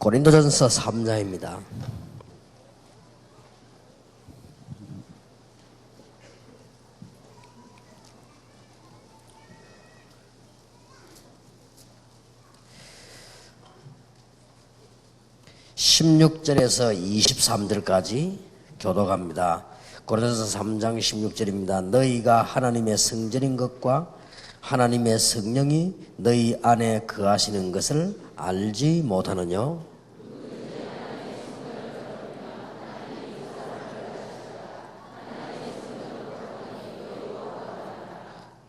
고린도전서 3장입니다. (16절에서) (23절까지) 교독합니다. 고린도전서 3장 16절입니다. 너희가 하나님의 성전인 것과 하나님의 성령이 너희 안에 거하시는 것을 알지 못하느냐?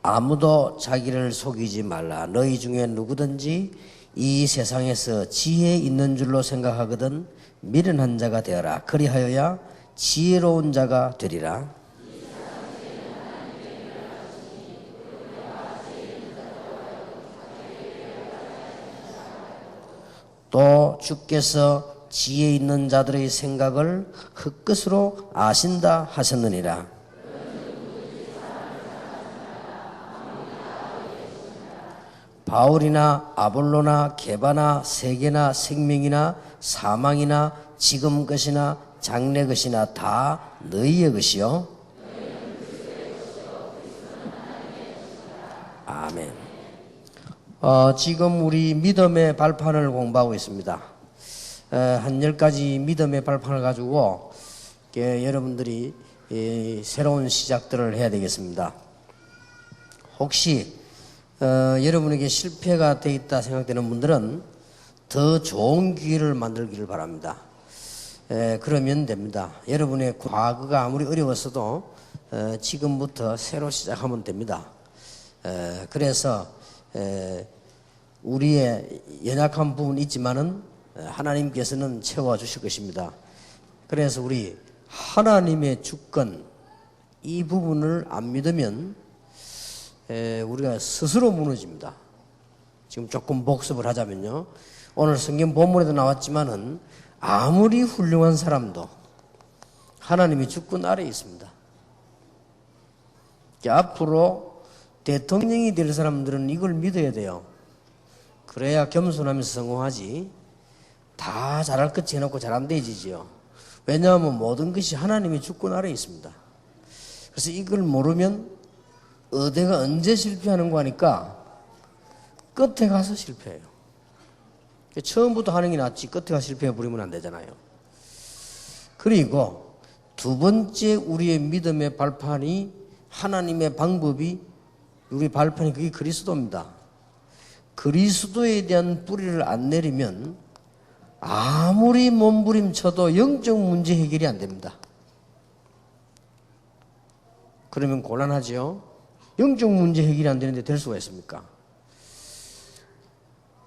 아무도 자기를 속이지 말라. 너희 중에 누구든지 이 세상에서 지혜 있는 줄로 생각하거든 미련한 자가 되어라. 그리하여야 지혜로운 자가 되리라. 또 주께서 지혜 있는 자들의 생각을 흙끝으로 아신다 하셨느니라. 바울이나 아볼로나 게바나 세계나 생명이나 사망이나 지금 것이나 장래 것이나 다 너희의 것이요. 아멘. 지금 우리 믿음의 발판을 공부하고 있습니다. 한 10가지 믿음의 발판을 가지고 여러분들이 새로운 시작들을 해야 되겠습니다. 혹시 여러분에게 실패가 되어 있다 생각되는 분들은 더 좋은 기회를 만들기를 바랍니다. 그러면 됩니다. 여러분의 과거가 아무리 어려웠어도 지금부터 새로 시작하면 됩니다. 그래서 우리의 연약한 부분이 있지만은 하나님께서는 채워주실 것입니다. 그래서 우리 하나님의 주권 이 부분을 안 믿으면 우리가 스스로 무너집니다. 지금 조금 복습을 하자면요. 오늘 성경 본문에도 나왔지만은 아무리 훌륭한 사람도 하나님의 주권 아래에 있습니다. 앞으로 대통령이 될 사람들은 이걸 믿어야 돼요. 그래야 겸손하면서 성공하지. 다 잘할 것 해놓고 잘 안 되지요. 왜냐하면 모든 것이 하나님의 주권 아래에 있습니다. 그래서 이걸 모르면 어디가 언제 실패하는 거 하니까 끝에 가서 실패해요. 처음부터 하는 게 낫지 끝에 가서 실패해 버리면 안 되잖아요. 그리고 두 번째 우리의 믿음의 발판이 하나님의 방법이 우리 발판이 그게 그리스도입니다. 그리스도에 대한 뿌리를 안 내리면 아무리 몸부림쳐도 영적 문제 해결이 안 됩니다. 그러면 곤란하지요. 영적 문제 해결이 안 되는데 될 수가 있습니까?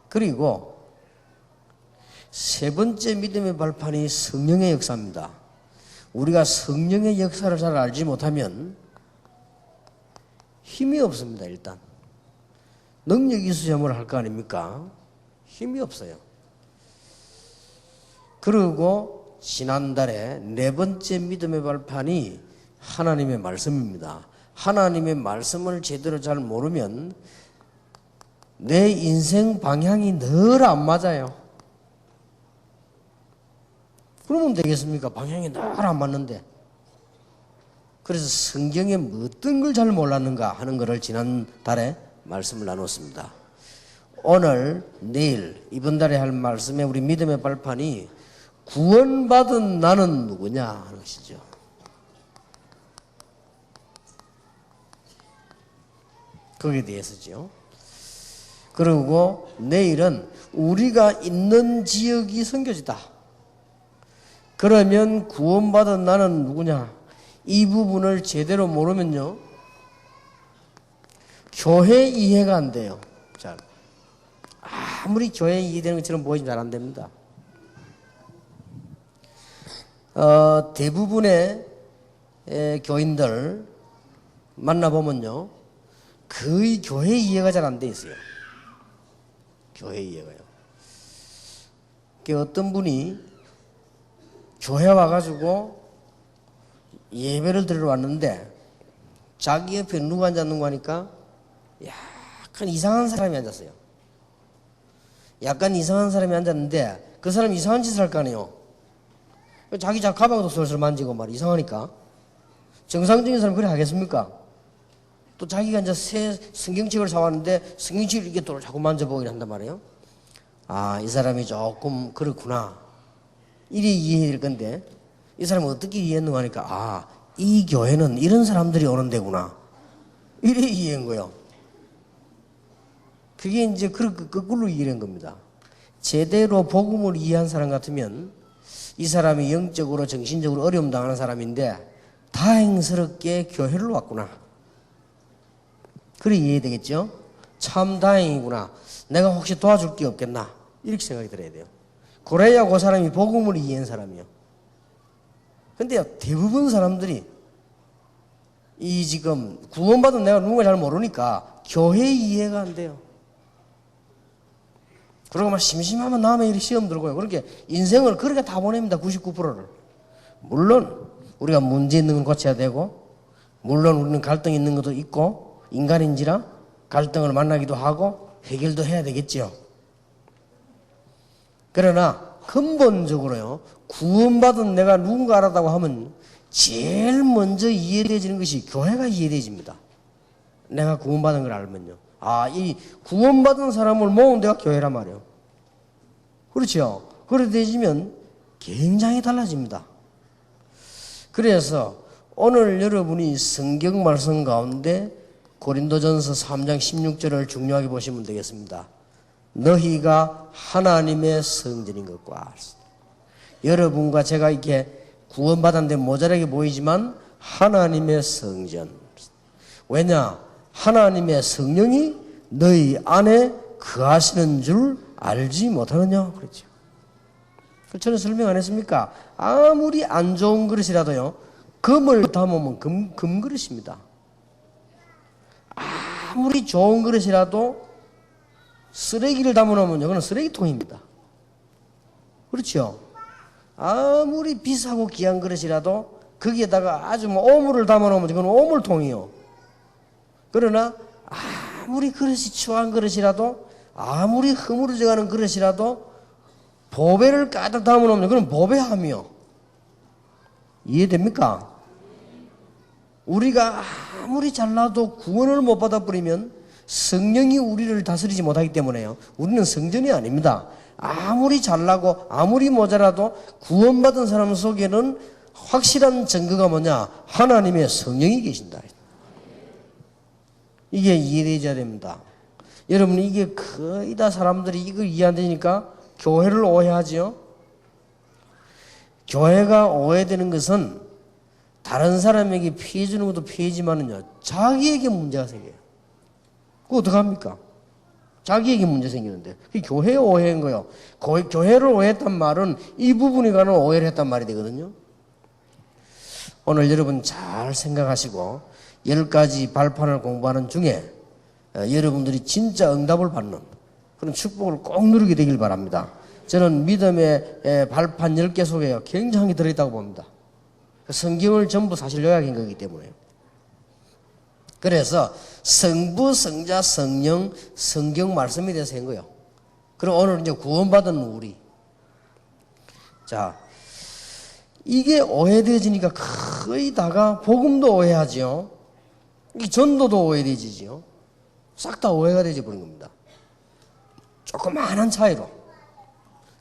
그리고 세 번째 믿음의 발판이 성령의 역사입니다. 우리가 성령의 역사를 잘 알지 못하면 힘이 없습니다. 일단 능력이 있어야 뭘 할 거 아닙니까? 힘이 없어요. 그리고 지난달에 네 번째 믿음의 발판이 하나님의 말씀입니다. 하나님의 말씀을 제대로 잘 모르면 내 인생 방향이 늘 안 맞아요. 그러면 되겠습니까? 방향이 늘 안 맞는데. 그래서 성경에 어떤 걸 잘 몰랐는가 하는 것을 지난달에 말씀을 나눴습니다. 오늘, 내일, 이번 달에 할 말씀에 우리 믿음의 발판이 구원받은 나는 누구냐 하는 것이죠. 거기에 대해서죠. 그리고 내일은 우리가 있는 지역이 선교지다. 그러면 구원받은 나는 누구냐? 이 부분을 제대로 모르면요. 교회 이해가 안 돼요. 잘. 아무리 교회 이해되는 것처럼 보이지만 잘 안 됩니다. 대부분의 교인들 만나보면요. 거의 교회 이해가 잘 안 돼 있어요. 교회 이해가요. 어떤 분이 교회 와가지고 예배를 드리러 왔는데 자기 옆에 누가 앉았는가 하니까 약간 이상한 사람이 앉았어요. 약간 이상한 사람이 앉았는데 그 사람이 이상한 짓을 할 거 아니에요. 자기 가방도 슬슬 만지고 말이야. 이상하니까. 정상적인 사람 그래 하겠습니까? 또 자기가 이제 새 성경책을 사왔는데 성경책을 이렇게 또 자꾸 만져보긴 한단 말이에요. 아, 이 사람이 조금 그렇구나. 이래 이해해야 될 건데 이 사람은 어떻게 이해했는가 하니까 아, 이 교회는 이런 사람들이 오는 데구나. 이래 이해한 거예요. 그게 이제 거꾸로 이해한 겁니다. 제대로 복음을 이해한 사람 같으면 이 사람이 영적으로 정신적으로 어려움 당하는 사람인데 다행스럽게 교회를 왔구나. 그래 이해해야 되겠죠? 참 다행이구나. 내가 혹시 도와줄 게 없겠나? 이렇게 생각이 들어야 돼요. 그래야 그 사람이 복음을 이해한 사람이요. 근데 대부분 사람들이 이 지금 구원받은 내가 누군가 잘 모르니까 교회 이해가 안 돼요. 그리고 막 심심하면 남의 일이 시험 들고요. 그렇게 인생을 그렇게 다 보냅니다. 99%를. 물론 우리가 문제 있는 건 고쳐야 되고, 물론 우리는 갈등 있는 것도 있고, 인간인지라 갈등을 만나기도 하고 해결도 해야 되겠죠. 그러나 근본적으로요, 구원받은 내가 누군가 알았다고 하면 제일 먼저 이해되어지는 것이 교회가 이해되어집니다. 내가 구원받은 걸 알면요. 아, 이 구원받은 사람을 모은 데가 교회란 말이에요. 그렇죠? 그렇게 되지면 굉장히 달라집니다. 그래서 오늘 여러분이 성경 말씀 가운데 고린도전서 3장 16절을 중요하게 보시면 되겠습니다. 너희가 하나님의 성전인 것과 알수. 여러분과 제가 이렇게 구원받았는데 모자라게 보이지만 하나님의 성전. 왜냐? 하나님의 성령이 너희 안에 거하시는 줄 알지 못하느냐? 그렇죠. 저는 설명 안 했습니까? 아무리 안 좋은 그릇이라도요, 금을 담으면 금그릇입니다. 아무리 좋은 그릇이라도 쓰레기를 담아놓으면 이거는 쓰레기통입니다. 그렇죠? 아무리 비싸고 귀한 그릇이라도 거기에다가 아주 오물을 담아놓으면 이건 오물통이요. 그러나 아무리 그릇이 추한 그릇이라도 아무리 허물어져가는 그릇이라도 보배를 가득 담아놓으면 그건 보배함이요. 이해됩니까? 우리가 아무리 잘나도 구원을 못 받아버리면 성령이 우리를 다스리지 못하기 때문에요. 우리는 성전이 아닙니다. 아무리 잘나고 아무리 모자라도 구원받은 사람 속에는 확실한 증거가 뭐냐? 하나님의 성령이 계신다. 이게 이해되어야 됩니다. 여러분, 이게 거의 다 사람들이 이걸 이해 안 되니까 교회를 오해하지요. 교회가 오해되는 것은 다른 사람에게 피해 주는 것도 피해지만은요, 자기에게 문제가 생겨요. 그거 어떡합니까? 자기에게 문제 생기는데. 그게 교회 오해인 거예요. 교회를 오해했단 말은 이 부분에 관한 오해를 했단 말이 되거든요. 오늘 여러분 잘 생각하시고 10가지 발판을 공부하는 중에 여러분들이 진짜 응답을 받는 그런 축복을 꼭 누리게 되길 바랍니다. 저는 믿음의 발판 10개 속에 굉장히 들어있다고 봅니다. 성경을 전부 사실 요약한 거기 때문에요. 그래서 성부, 성자, 성령, 성경 말씀에 대해서 한 거예요. 그리고 오늘 이제 구원받은 우리. 자, 이게 오해되어지니까 거의 다가 복음도 오해하죠. 이 전도도 오해되지죠. 싹 다 오해가 되지 버린 겁니다. 조그마한 차이로.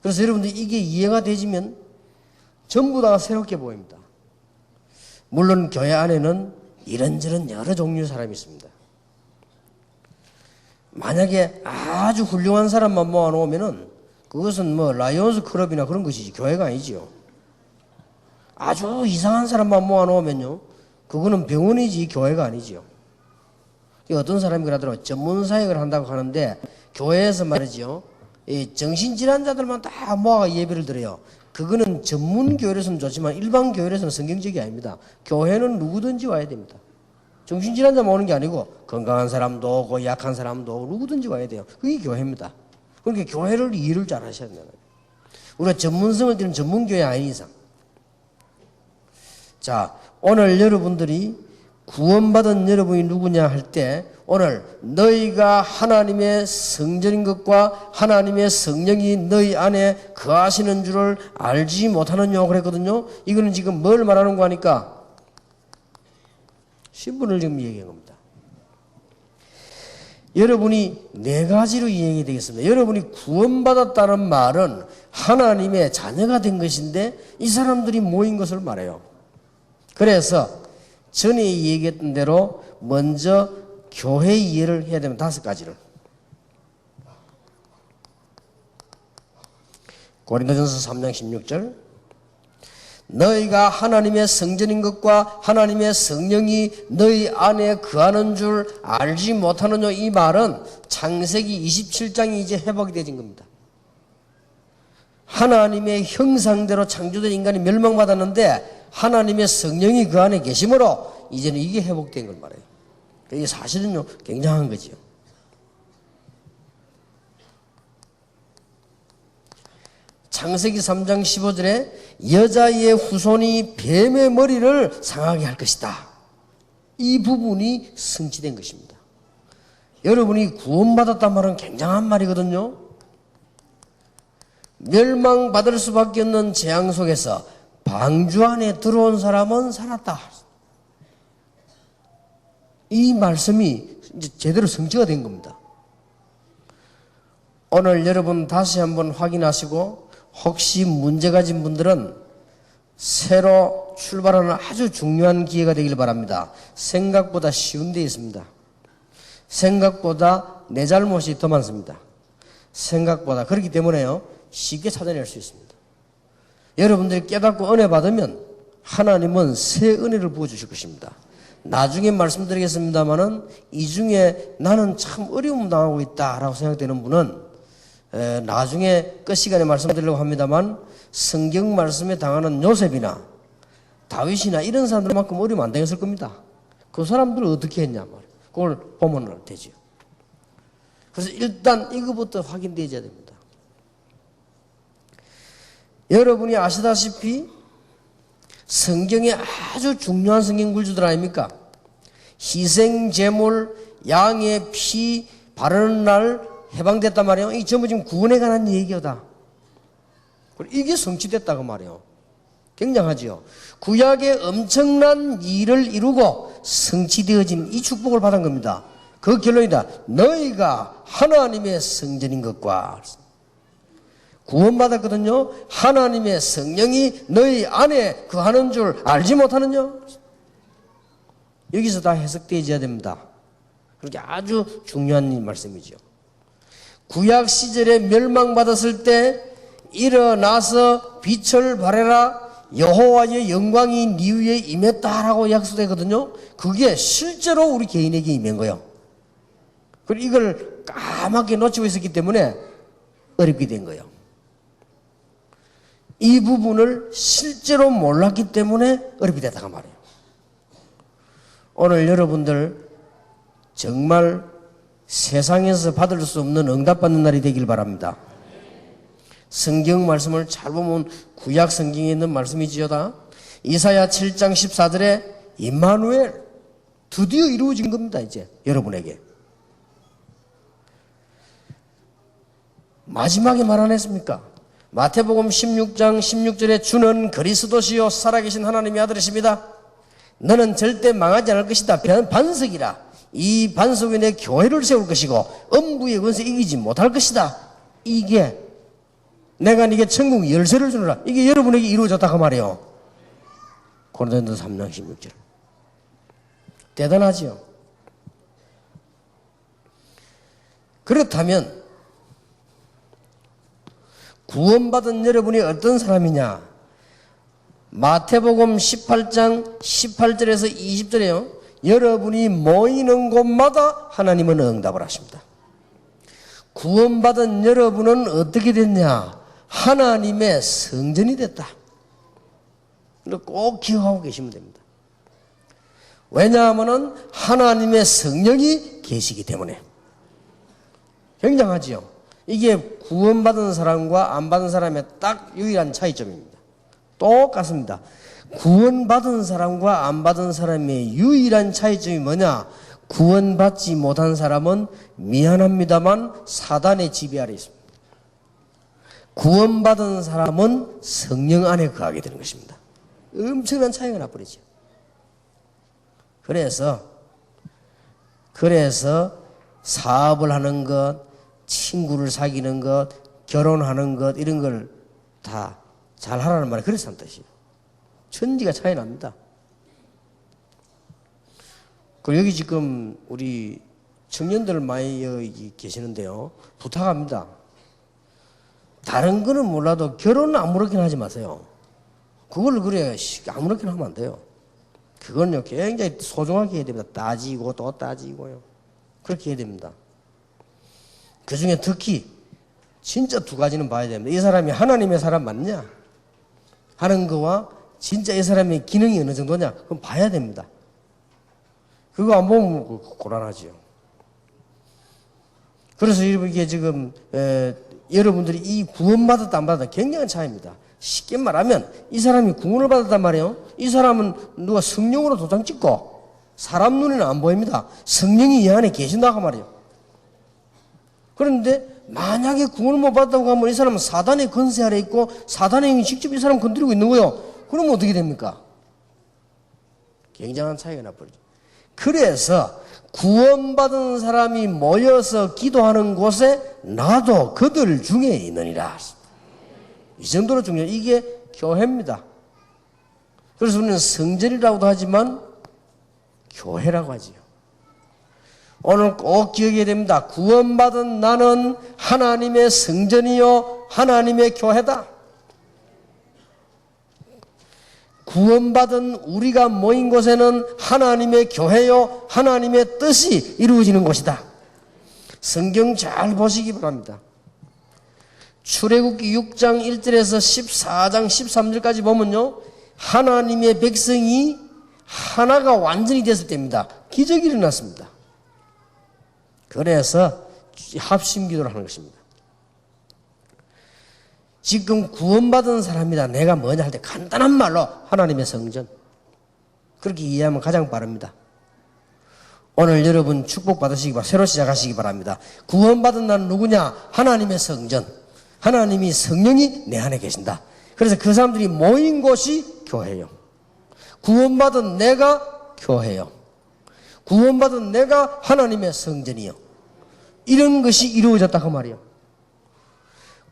그래서 여러분들 이게 이해가 되지면 전부 다 새롭게 보입니다. 물론 교회 안에는 이런저런 여러 종류의 사람이 있습니다. 만약에 아주 훌륭한 사람만 모아놓으면은 그것은 뭐 라이온스 클럽이나 그런 것이지 교회가 아니지요. 아주 이상한 사람만 모아놓으면요, 그거는 병원이지 교회가 아니지요. 어떤 사람이 그러더라고요. 전문사역을 한다고 하는데 교회에서 말이죠, 이 정신질환자들만 다 모아가 예배를 드려요. 그거는 전문 교회에서는 좋지만 일반 교회에서는 성경적이 아닙니다. 교회는 누구든지 와야 됩니다. 정신질환자만 오는 게 아니고 건강한 사람도 오고 약한 사람도 오고 누구든지 와야 돼요. 그게 교회입니다. 그러니까 교회를 이해를 잘 하셔야 돼요. 우리가 전문성을 띠는 전문교회 아닌 이상. 자, 오늘 여러분들이 구원받은 여러분이 누구냐 할 때 오늘 너희가 하나님의 성전인 것과 하나님의 성령이 너희 안에 거하시는 줄을 알지 못하느냐 그랬거든요. 이거는 지금 뭘 말하는 거 하니까 신분을 지금 얘기한 겁니다. 여러분이 네 가지로 이해가 되겠습니다. 여러분이 구원받았다는 말은 하나님의 자녀가 된 것인데 이 사람들이 모인 것을 말해요. 그래서 전에 얘기했던 대로 먼저 교회 이해를 해야 되면 5가지를. 고린도전서 3장 16절 너희가 하나님의 성전인 것과 하나님의 성령이 너희 안에 거하는 줄 알지 못하느냐. 이 말은 창세기 27장이 이제 회복이 되어진 겁니다. 하나님의 형상대로 창조된 인간이 멸망받았는데 하나님의 성령이 그 안에 계심으로 이제는 이게 회복된 걸 말해요. 이게 사실은요 굉장한 거지요. 창세기 3장 15절에 여자의 후손이 뱀의 머리를 상하게 할 것이다. 이 부분이 성취된 것입니다. 여러분이 구원받았단 말은 굉장한 말이거든요. 멸망받을 수밖에 없는 재앙 속에서 방주 안에 들어온 사람은 살았다. 이 말씀이 이제 제대로 성취가 된 겁니다. 오늘 여러분 다시 한번 확인하시고 혹시 문제 가진 분들은 새로 출발하는 아주 중요한 기회가 되길 바랍니다. 생각보다 쉬운 데 있습니다. 생각보다 내 잘못이 더 많습니다. 생각보다. 그렇기 때문에요 쉽게 찾아낼 수 있습니다. 여러분들이 깨닫고 은혜 받으면 하나님은 새 은혜를 부어주실 것입니다. 나중에 말씀드리겠습니다만은 이 중에 나는 참 어려움 당하고 있다라고 생각되는 분은 나중에 끝 시간에 말씀드리려고 합니다만 성경 말씀에 당하는 요셉이나 다윗이나 이런 사람들만큼 어려움 안 당했을 겁니다. 그 사람들은 어떻게 했냐 말이에요. 그걸 보면 되죠. 그래서 일단 이거부터 확인되어야 됩니다. 여러분이 아시다시피 성경에 아주 중요한 성경 구절들 아닙니까? 희생 제물, 양의 피 바르는 날 해방됐단 말이에요. 이 전부 지금 구원에 관한 얘기다. 이게 성취됐다고 말이에요. 굉장하지요. 구약의 엄청난 일을 이루고 성취되어진 이 축복을 받은 겁니다. 그 결론이다. 너희가 하나님의 성전인 것과 구원받았거든요. 하나님의 성령이 너희 안에 거하는 줄 알지 못하느냐? 여기서 다 해석되어야 됩니다. 그렇게 아주 중요한 말씀이죠. 구약 시절에 멸망받았을 때 일어나서 빛을 발해라 여호와의 영광이 네 위에 임했다라고 약속되거든요. 그게 실제로 우리 개인에게 임한 거예요. 그리고 이걸 까맣게 놓치고 있었기 때문에 어렵게 된 거예요. 이 부분을 실제로 몰랐기 때문에 어렵게 됐다고 말이에요. 오늘 여러분들 정말 세상에서 받을 수 없는 응답받는 날이 되길 바랍니다. 성경 말씀을 잘 보면 구약 성경에 있는 말씀이지요다. 이사야 7장 14절에 임마누엘 드디어 이루어진 겁니다. 이제 여러분에게 마지막에 말 안 했습니까? 마태복음 16장 16절에 주는 그리스도시요 살아계신 하나님의 아들이십니다. 너는 절대 망하지 않을 것이다. 반석이라. 이 반석 위에 내 교회를 세울 것이고 음부의 권세 이기지 못할 것이다. 이게 내가 네게 천국 열쇠를 주노라. 이게 여러분에게 이루어졌다고 말이에요. 고린도전서 3장 16절. 대단하지요. 그렇다면 구원받은 여러분이 어떤 사람이냐? 마태복음 18장 18절에서 20절에요. 여러분이 모이는 곳마다 하나님은 응답을 하십니다. 구원받은 여러분은 어떻게 됐냐? 하나님의 성전이 됐다. 꼭 기억하고 계시면 됩니다. 왜냐하면 하나님의 성령이 계시기 때문에. 굉장하지요. 이게 구원받은 사람과 안 받은 사람의 딱 유일한 차이점입니다. 똑같습니다. 구원받은 사람과 안 받은 사람의 유일한 차이점이 뭐냐? 구원받지 못한 사람은 미안합니다만 사단의 지배 아래 있습니다. 구원받은 사람은 성령 안에 거하게 되는 것입니다. 엄청난 차이가 나버리죠. 그래서 사업을 하는 것, 친구를 사귀는 것, 결혼하는 것 이런 걸 다 잘하라는 말이 그래서 한 뜻이에요. 천지가 차이 납니다. 그리고 여기 지금 우리 청년들 많이 여기 계시는데요. 부탁합니다. 다른 거는 몰라도 결혼은 아무렇게나 하지 마세요. 그걸 그래 아무렇게나 하면 안 돼요. 그건요 굉장히 소중하게 해야 됩니다. 따지고 또 따지고요. 그렇게 해야 됩니다. 그 중에 특히 진짜 두 가지는 봐야 됩니다. 이 사람이 하나님의 사람 맞냐 하는 거와 진짜 이 사람의 기능이 어느 정도냐 그건 봐야 됩니다. 그거 안 보면 곤란하지요. 그래서 이게 지금 여러분들이 이 구원받았다 안 받았다 굉장한 차이입니다. 쉽게 말하면 이 사람이 구원을 받았단 말이에요. 이 사람은 누가 성령으로 도장 찍고 사람 눈에는 안 보입니다. 성령이 이 안에 계신다고 말이에요. 그런데 만약에 구원을 못 받았다고 하면 이 사람은 사단의 권세 아래 있고 사단의 영이 직접 이 사람 건드리고 있는 거예요. 그러면 어떻게 됩니까? 굉장한 차이가 나버리죠. 그래서 구원받은 사람이 모여서 기도하는 곳에 나도 그들 중에 있느니라. 이 정도로 중요해요. 이게 교회입니다. 그래서 우리는 성전이라고도 하지만 교회라고 하지요. 오늘 꼭 기억해야 됩니다. 구원받은 나는 하나님의 성전이요 하나님의 교회다. 구원받은 우리가 모인 곳에는 하나님의 교회요 하나님의 뜻이 이루어지는 곳이다. 성경 잘 보시기 바랍니다. 출애굽기 6장 1절에서 14장 13절까지 보면요 하나님의 백성이 하나가 완전히 됐을 때입니다. 기적이 일어났습니다. 그래서 합심기도를 하는 것입니다. 지금 구원받은 사람이다. 내가 뭐냐 할 때 간단한 말로 하나님의 성전. 그렇게 이해하면 가장 빠릅니다. 오늘 여러분 축복받으시기 바랍니다. 새로 시작하시기 바랍니다. 구원받은 나는 누구냐? 하나님의 성전. 하나님이 성령이 내 안에 계신다. 그래서 그 사람들이 모인 곳이 교회예요. 구원받은 내가 교회요. 구원받은 내가 하나님의 성전이요. 이런 것이 이루어졌다 그 말이에요.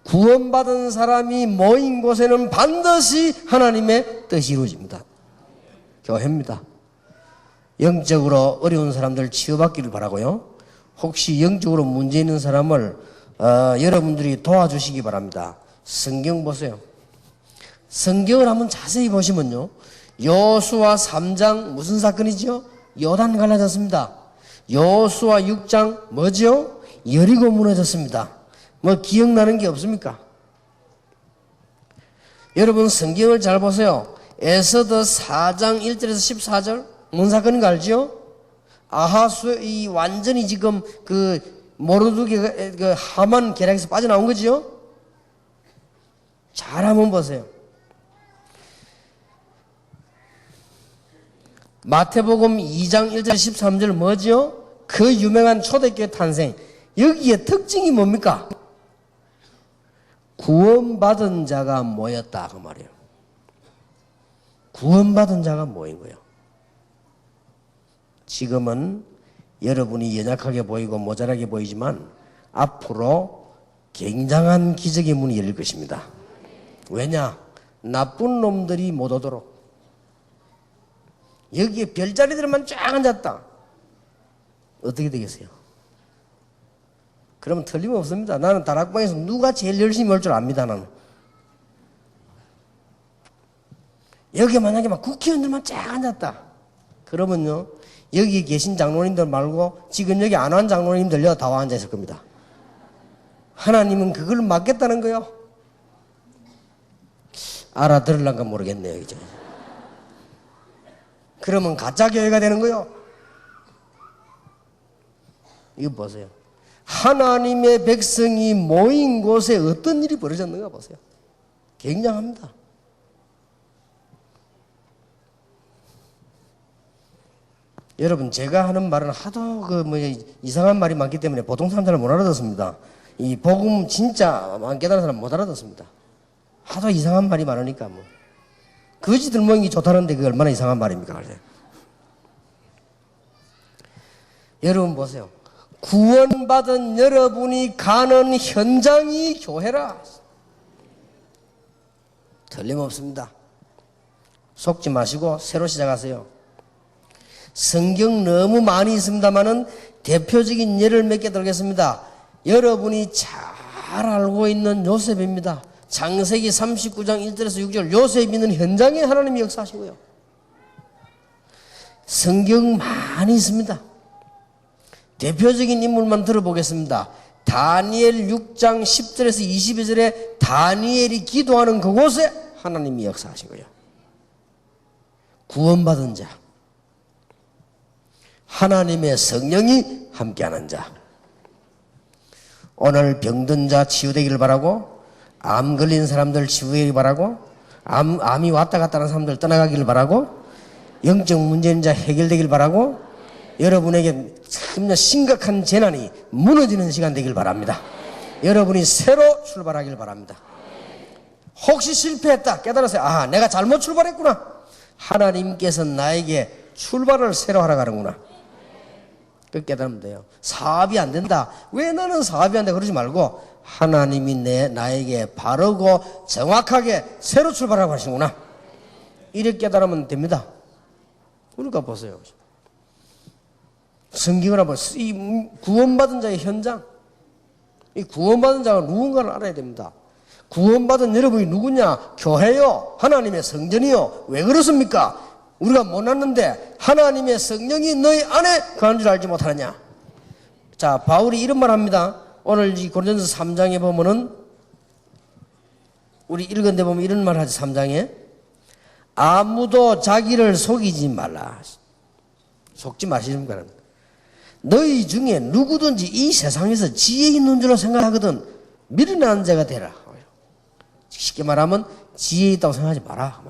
구원받은 사람이 모인 곳에는 반드시 하나님의 뜻이 이루어집니다. 교회입니다. 영적으로 어려운 사람들 치유받기를 바라고요. 혹시 영적으로 문제 있는 사람을 여러분들이 도와주시기 바랍니다. 성경 보세요. 성경을 한번 자세히 보시면요. 여호수아 3장 무슨 사건이죠? 요단 갈라졌습니다. 여호수아 6장 뭐죠? 여리고 무너졌습니다. 뭐 기억나는 게 없습니까? 여러분 성경을 잘 보세요. 에스더 4장 1절에서 14절 뭔 사건인가 알죠? 아하수 이 완전히 지금 그 모르드게가 그 하만 계략에서 빠져나온 거지요? 잘 한번 보세요. 마태복음 2장 1절 13절 뭐죠? 그 유명한 초대교회 탄생. 여기에 특징이 뭡니까? 구원받은 자가 모였다 그 말이에요. 구원받은 자가 모인 거예요. 지금은 여러분이 연약하게 보이고 모자라게 보이지만 앞으로 굉장한 기적의 문이 열릴 것입니다. 왜냐? 나쁜 놈들이 못 오도록. 여기에 별자리들만 쫙 앉았다. 어떻게 되겠어요? 그러면 틀림없습니다. 나는 다락방에서 누가 제일 열심히 할 줄 압니다. 나는. 여기 만약에 막 국회의원들만 쫙 앉았다. 그러면요. 여기 계신 장로님들 말고 지금 여기 안 온 장로님들요. 다 와 앉아 있을 겁니다. 하나님은 그걸 막겠다는 거요. 알아들을란가 모르겠네요. 이제. 그러면 가짜 교회가 되는 거요. 이거 보세요. 하나님의 백성이 모인 곳에 어떤 일이 벌어졌는가 보세요. 굉장합니다. 여러분, 제가 하는 말은 하도 이상한 말이 많기 때문에 보통 사람들은 못 알아듣습니다. 이 복음 진짜 안 깨달은 사람 못 알아듣습니다. 하도 이상한 말이 많으니까 뭐. 거지 들먹이 좋다는데 그게 얼마나 이상한 말입니까? 그래. 여러분 보세요. 구원받은 여러분이 가는 현장이 교회라. 틀림없습니다. 속지 마시고 새로 시작하세요. 성경 너무 많이 있습니다만은 대표적인 예를 몇 개 들겠습니다. 여러분이 잘 알고 있는 요셉입니다. 창세기 39장 1절에서 6절 요셉이 있는 현장에 하나님이 역사하시고요. 성경 많이 있습니다. 대표적인 인물만 들어보겠습니다. 다니엘 6장 10절에서 22절에 다니엘이 기도하는 그곳에 하나님이 역사하시고요. 구원받은 자, 하나님의 성령이 함께하는 자, 오늘 병든 자 치유되기를 바라고, 암 걸린 사람들 치유되기를 바라고, 암이 왔다 갔다 하는 사람들 떠나가기를 바라고, 영적 문제인 자 해결되기를 바라고, 여러분에게 참 심각한 재난이 무너지는 시간 되길 바랍니다. 여러분이 새로 출발하길 바랍니다. 혹시 실패했다 깨달았어요. 아, 내가 잘못 출발했구나. 하나님께서 나에게 출발을 새로 하러 가는구나. 그 깨달으면 돼요. 사업이 안 된다. 왜 나는 사업이 안 돼? 그러지 말고 하나님이 나에게 바르고 정확하게 새로 출발하고 하시구나. 이렇게 깨달으면 됩니다. 그러니까 보세요. 성경을 한번 이 구원받은 자의 현장, 이 구원받은 자가 누군가를 알아야 됩니다. 구원받은 여러분이 누구냐? 교회요, 하나님의 성전이요. 왜 그렇습니까? 우리가 못났는데 하나님의 성령이 너희 안에 거하는 줄 알지 못하느냐? 자, 바울이 이런 말 합니다. 오늘 이 고린도서 3장에 보면은 우리 읽은 데 보면 이런 말 하지. 3장에 아무도 자기를 속이지 말라. 속지 마시는 너희 중에 누구든지 이 세상에서 지혜 있는 줄로 생각하거든 미련한 자가 되라. 쉽게 말하면 지혜 있다고 생각하지 마라.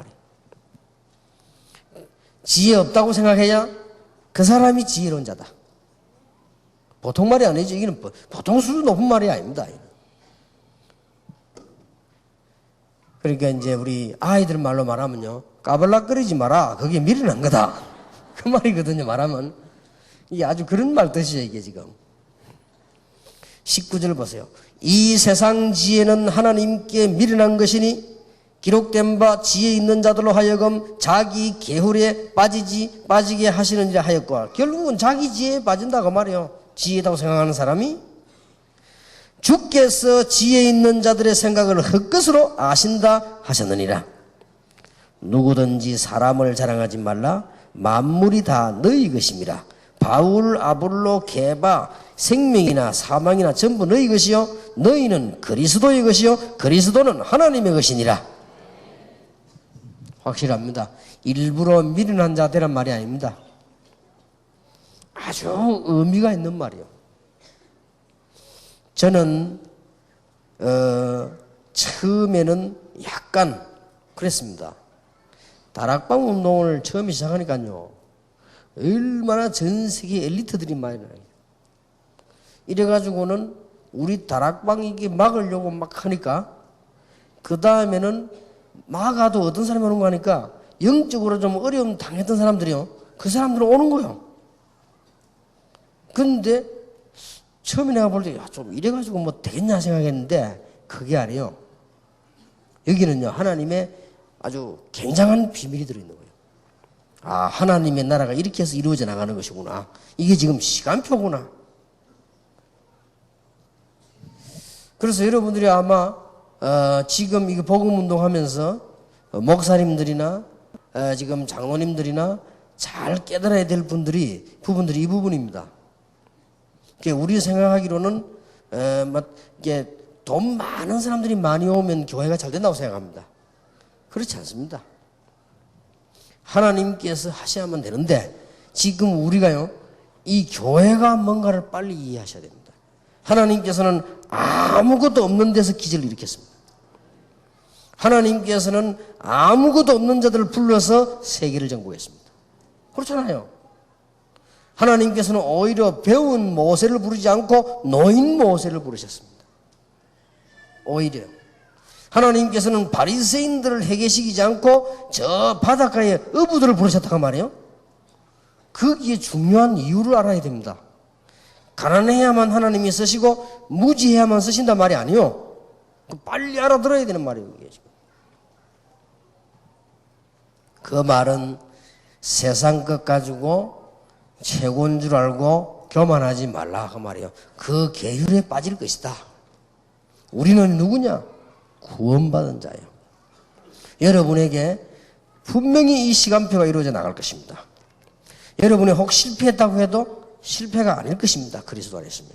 지혜 없다고 생각해야 그 사람이 지혜로운 자다. 보통 말이 아니죠. 이거는 보통 수준 높은 말이 아닙니다. 그러니까 이제 우리 아이들 말로 말하면요, 까발락거리지 마라. 그게 미련한 거다. 그 말이거든요. 말하면 이게 아주 그런 말 뜻이에요. 이게 지금 19절 보세요. 이 세상 지혜는 하나님께 미련한 것이니 기록된 바 지혜 있는 자들로 하여금 자기 계율에 빠지게 하시느니라 하였고, 결국은 자기 지혜에 빠진다고 말이에요. 지혜다고 생각하는 사람이 주께서 지혜 있는 자들의 생각을 헛것으로 아신다 하셨느니라. 누구든지 사람을 자랑하지 말라. 만물이 다 너희 것임이라. 바울, 아볼로, 게바, 생명이나 사망이나 전부 너희 것이요 너희는 그리스도의 것이요 그리스도는 하나님의 것이니라. 확실합니다. 일부러 미련한 자 되란 말이 아닙니다. 아주 의미가 있는 말이에요. 저는 처음에는 약간 그랬습니다. 다락방 운동을 처음 시작하니까요, 얼마나 전 세계 엘리트들이 많이 나요. 이래가지고는 우리 다락방 이게 막으려고 막 하니까, 그 다음에는 막아도 어떤 사람이 오는 거 하니까 영적으로 좀 어려움 당했던 사람들이요, 그 사람들은 오는 거예요. 근데 처음에 내가 볼 때 좀 이래가지고 뭐 되겠냐 생각했는데 그게 아니에요. 여기는요, 하나님의 아주 굉장한 비밀이 들어있는 거예요. 아, 하나님의 나라가 이렇게 해서 이루어져 나가는 것이구나. 이게 지금 시간표구나. 그래서 여러분들이 아마 지금 이거 복음운동 하면서 목사님들이나 지금 장로님들이나 잘 깨달아야 될 부분들이 이 부분입니다. 우리 생각하기로는 이게 돈 많은 사람들이 많이 오면 교회가 잘 된다고 생각합니다. 그렇지 않습니다. 하나님께서 하셔야만 되는데, 지금 우리가요, 이 교회가 뭔가를 빨리 이해하셔야 됩니다. 하나님께서는 아무것도 없는 데서 기적을 일으켰습니다. 하나님께서는 아무것도 없는 자들을 불러서 세계를 정복했습니다. 그렇잖아요. 하나님께서는 오히려 배운 모세를 부르지 않고 노인 모세를 부르셨습니다. 오히려 하나님께서는 바리새인들을 회개시키지 않고 저 바닷가에 어부들을 부르셨다고 말이에요. 거기에 중요한 이유를 알아야 됩니다. 가난해야만 하나님이 쓰시고 무지해야만 쓰신단 말이 아니요. 빨리 알아들어야 되는 말이에요. 그 말은 세상 것 가지고 최고인 줄 알고 교만하지 말라 그 말이에요. 그 계율에 빠질 것이다. 우리는 누구냐? 구원받은 자예요. 여러분에게 분명히 이 시간표가 이루어져 나갈 것입니다. 여러분이 혹 실패했다고 해도 실패가 아닐 것입니다. 그리스도 안에 있으면.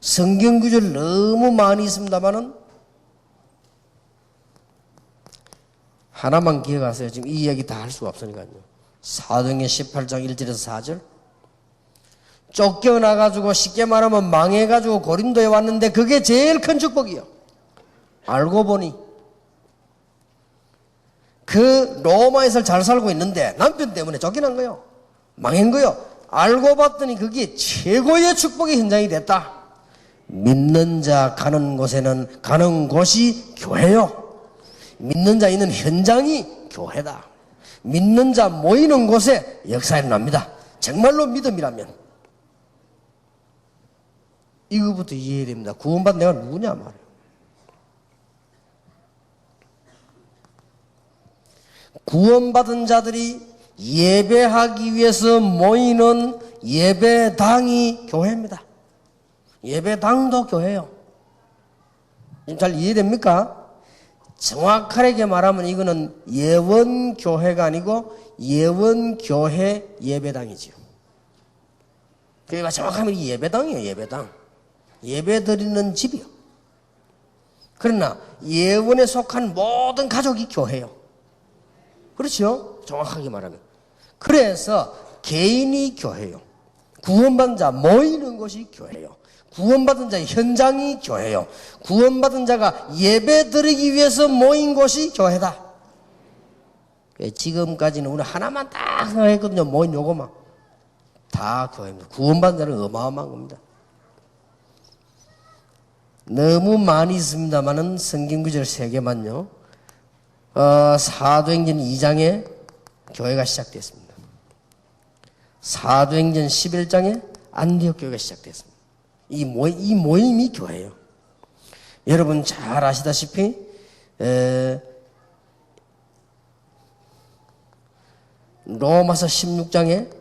성경 구절 너무 많이 있습니다만은 하나만 기억하세요. 지금 이 이야기 다 할 수가 없으니까요. 사도행전 18장 1절에서 4절. 쫓겨나가지고 쉽게 말하면 망해가지고 고린도에 왔는데 그게 제일 큰 축복이요. 알고 보니 그 로마에서 잘 살고 있는데 남편 때문에 쫓겨난 거요. 망한 거요. 알고 봤더니 그게 최고의 축복의 현장이 됐다. 믿는 자 가는 곳에는 가는 곳이 교회요. 믿는 자 있는 현장이 교회다. 믿는 자 모이는 곳에 역사 일어납니다. 정말로 믿음이라면 이거부터 이해해야 됩니다. 구원받은 내가 누구냐 말이에요. 구원받은 자들이 예배하기 위해서 모이는 예배당이 교회입니다. 예배당도 교회예요. 잘 이해됩니까? 정확하게 말하면 이거는 예원교회가 아니고 예원교회 예배당이지요. 그러니까 정확하면 이 예배당이에요. 예배당. 예배드리는 집이요. 그러나 예원에 속한 모든 가족이 교회요. 그렇죠? 정확하게 말하면. 그래서 개인이 교회요. 구원받은 자 모이는 것이 교회요. 구원받은 자의 현장이 교회요. 구원받은 자가 예배 드리기 위해서 모인 곳이 교회다. 지금까지는 우리 하나만 딱 생각했거든요. 모인 요거만. 다 교회입니다. 구원받은 자는 어마어마한 겁니다. 너무 많이 있습니다만은 성경 구절 3개만요. 사도행전 2장에 교회가 시작됐습니다. 사도행전 11장에 안디옥 교회가 시작됐습니다. 이 모임이 교회예요. 여러분 잘 아시다시피 로마서 16장에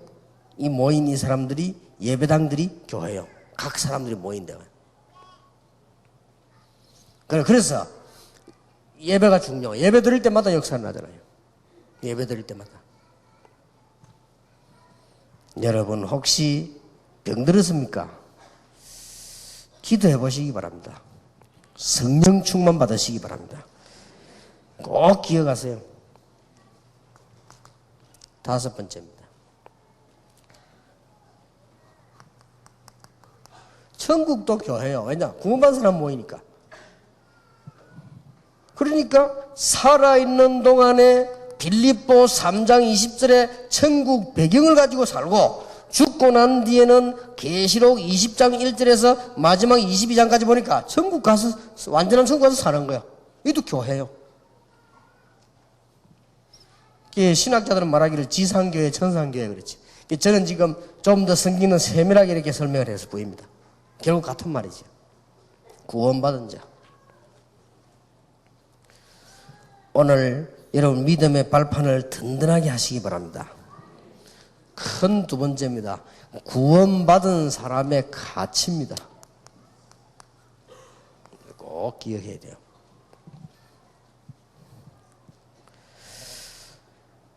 이 모인 이 사람들이 예배당들이 교회예요. 각 사람들이 모인대요. 그래서 예배가 중요해요. 예배 드릴 때마다 역사가 나잖아요. 예배 드릴 때마다. 여러분 혹시 병들었습니까? 기도해 보시기 바랍니다. 성령 충만 받으시기 바랍니다. 꼭 기억하세요. 5번째입니다. 천국도 교회예요. 왜냐? 구원받은 사람 모이니까. 그러니까 살아있는 동안에 빌립보 3장 20절에 천국 배경을 가지고 살고 죽고 난 뒤에는 계시록 20장 1절에서 마지막 22장까지 보니까 천국 가서 완전한 천국 가서 사는 거예요. 이것도 교회예요. 신학자들은 말하기를 지상교회, 천상교회 그렇지. 저는 지금 좀 더 성경은 세밀하게 이렇게 설명을 해서 보입니다. 결국 같은 말이죠. 구원받은 자. 오늘 여러분 믿음의 발판을 든든하게 하시기 바랍니다. 큰 2번째입니다. 구원받은 사람의 가치입니다. 꼭 기억해야 돼요.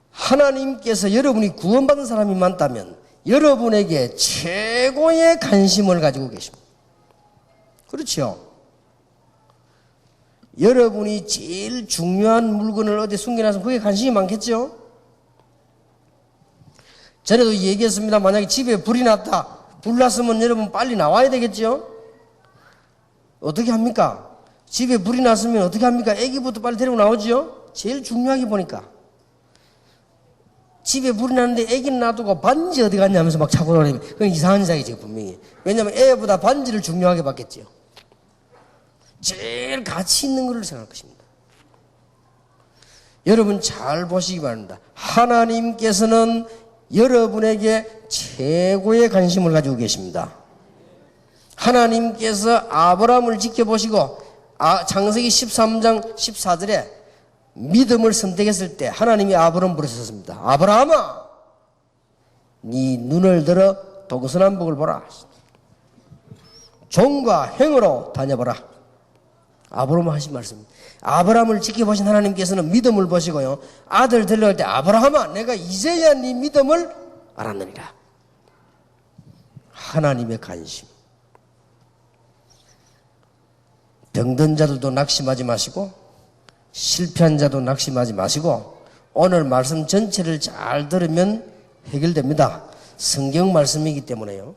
하나님께서 여러분이 구원받은 사람이 많다면 여러분에게 최고의 관심을 가지고 계십니다. 그렇죠? 여러분이 제일 중요한 물건을 어디 숨겨놔서 그게 관심이 많겠죠? 전에도 얘기했습니다. 만약에 집에 불이 났다. 불 났으면 여러분 빨리 나와야 되겠죠? 어떻게 합니까? 집에 불이 났으면 어떻게 합니까? 애기부터 빨리 데리고 나오죠? 제일 중요하게 보니까. 집에 불이 나는데 애기는 놔두고 반지 어디 갔냐 하면서 막 차고 다니면 그건 이상한 이상이지 분명히. 왜냐하면 애보다 반지를 중요하게 봤겠지요. 제일 가치 있는 것을 생각할 것입니다. 여러분 잘 보시기 바랍니다. 하나님께서는 여러분에게 최고의 관심을 가지고 계십니다. 하나님께서 아브라함을 지켜보시고 창세기 13장 14절에 믿음을 선택했을 때 하나님이 아브라함을 부르셨습니다. 아브라함아, 네 눈을 들어 동서남북을 보라. 종과 행으로 다녀보라. 아브라함 하신 말씀입니다. 아브라함을 지켜보신 하나님께서는 믿음을 보시고요, 아들 데려갈 때 아브라함아, 내가 이제야 네 믿음을 알았느니라. 하나님의 관심. 병든 자들도 낙심하지 마시고 실패한 자도 낙심하지 마시고 오늘 말씀 전체를 잘 들으면 해결됩니다. 성경 말씀이기 때문에요.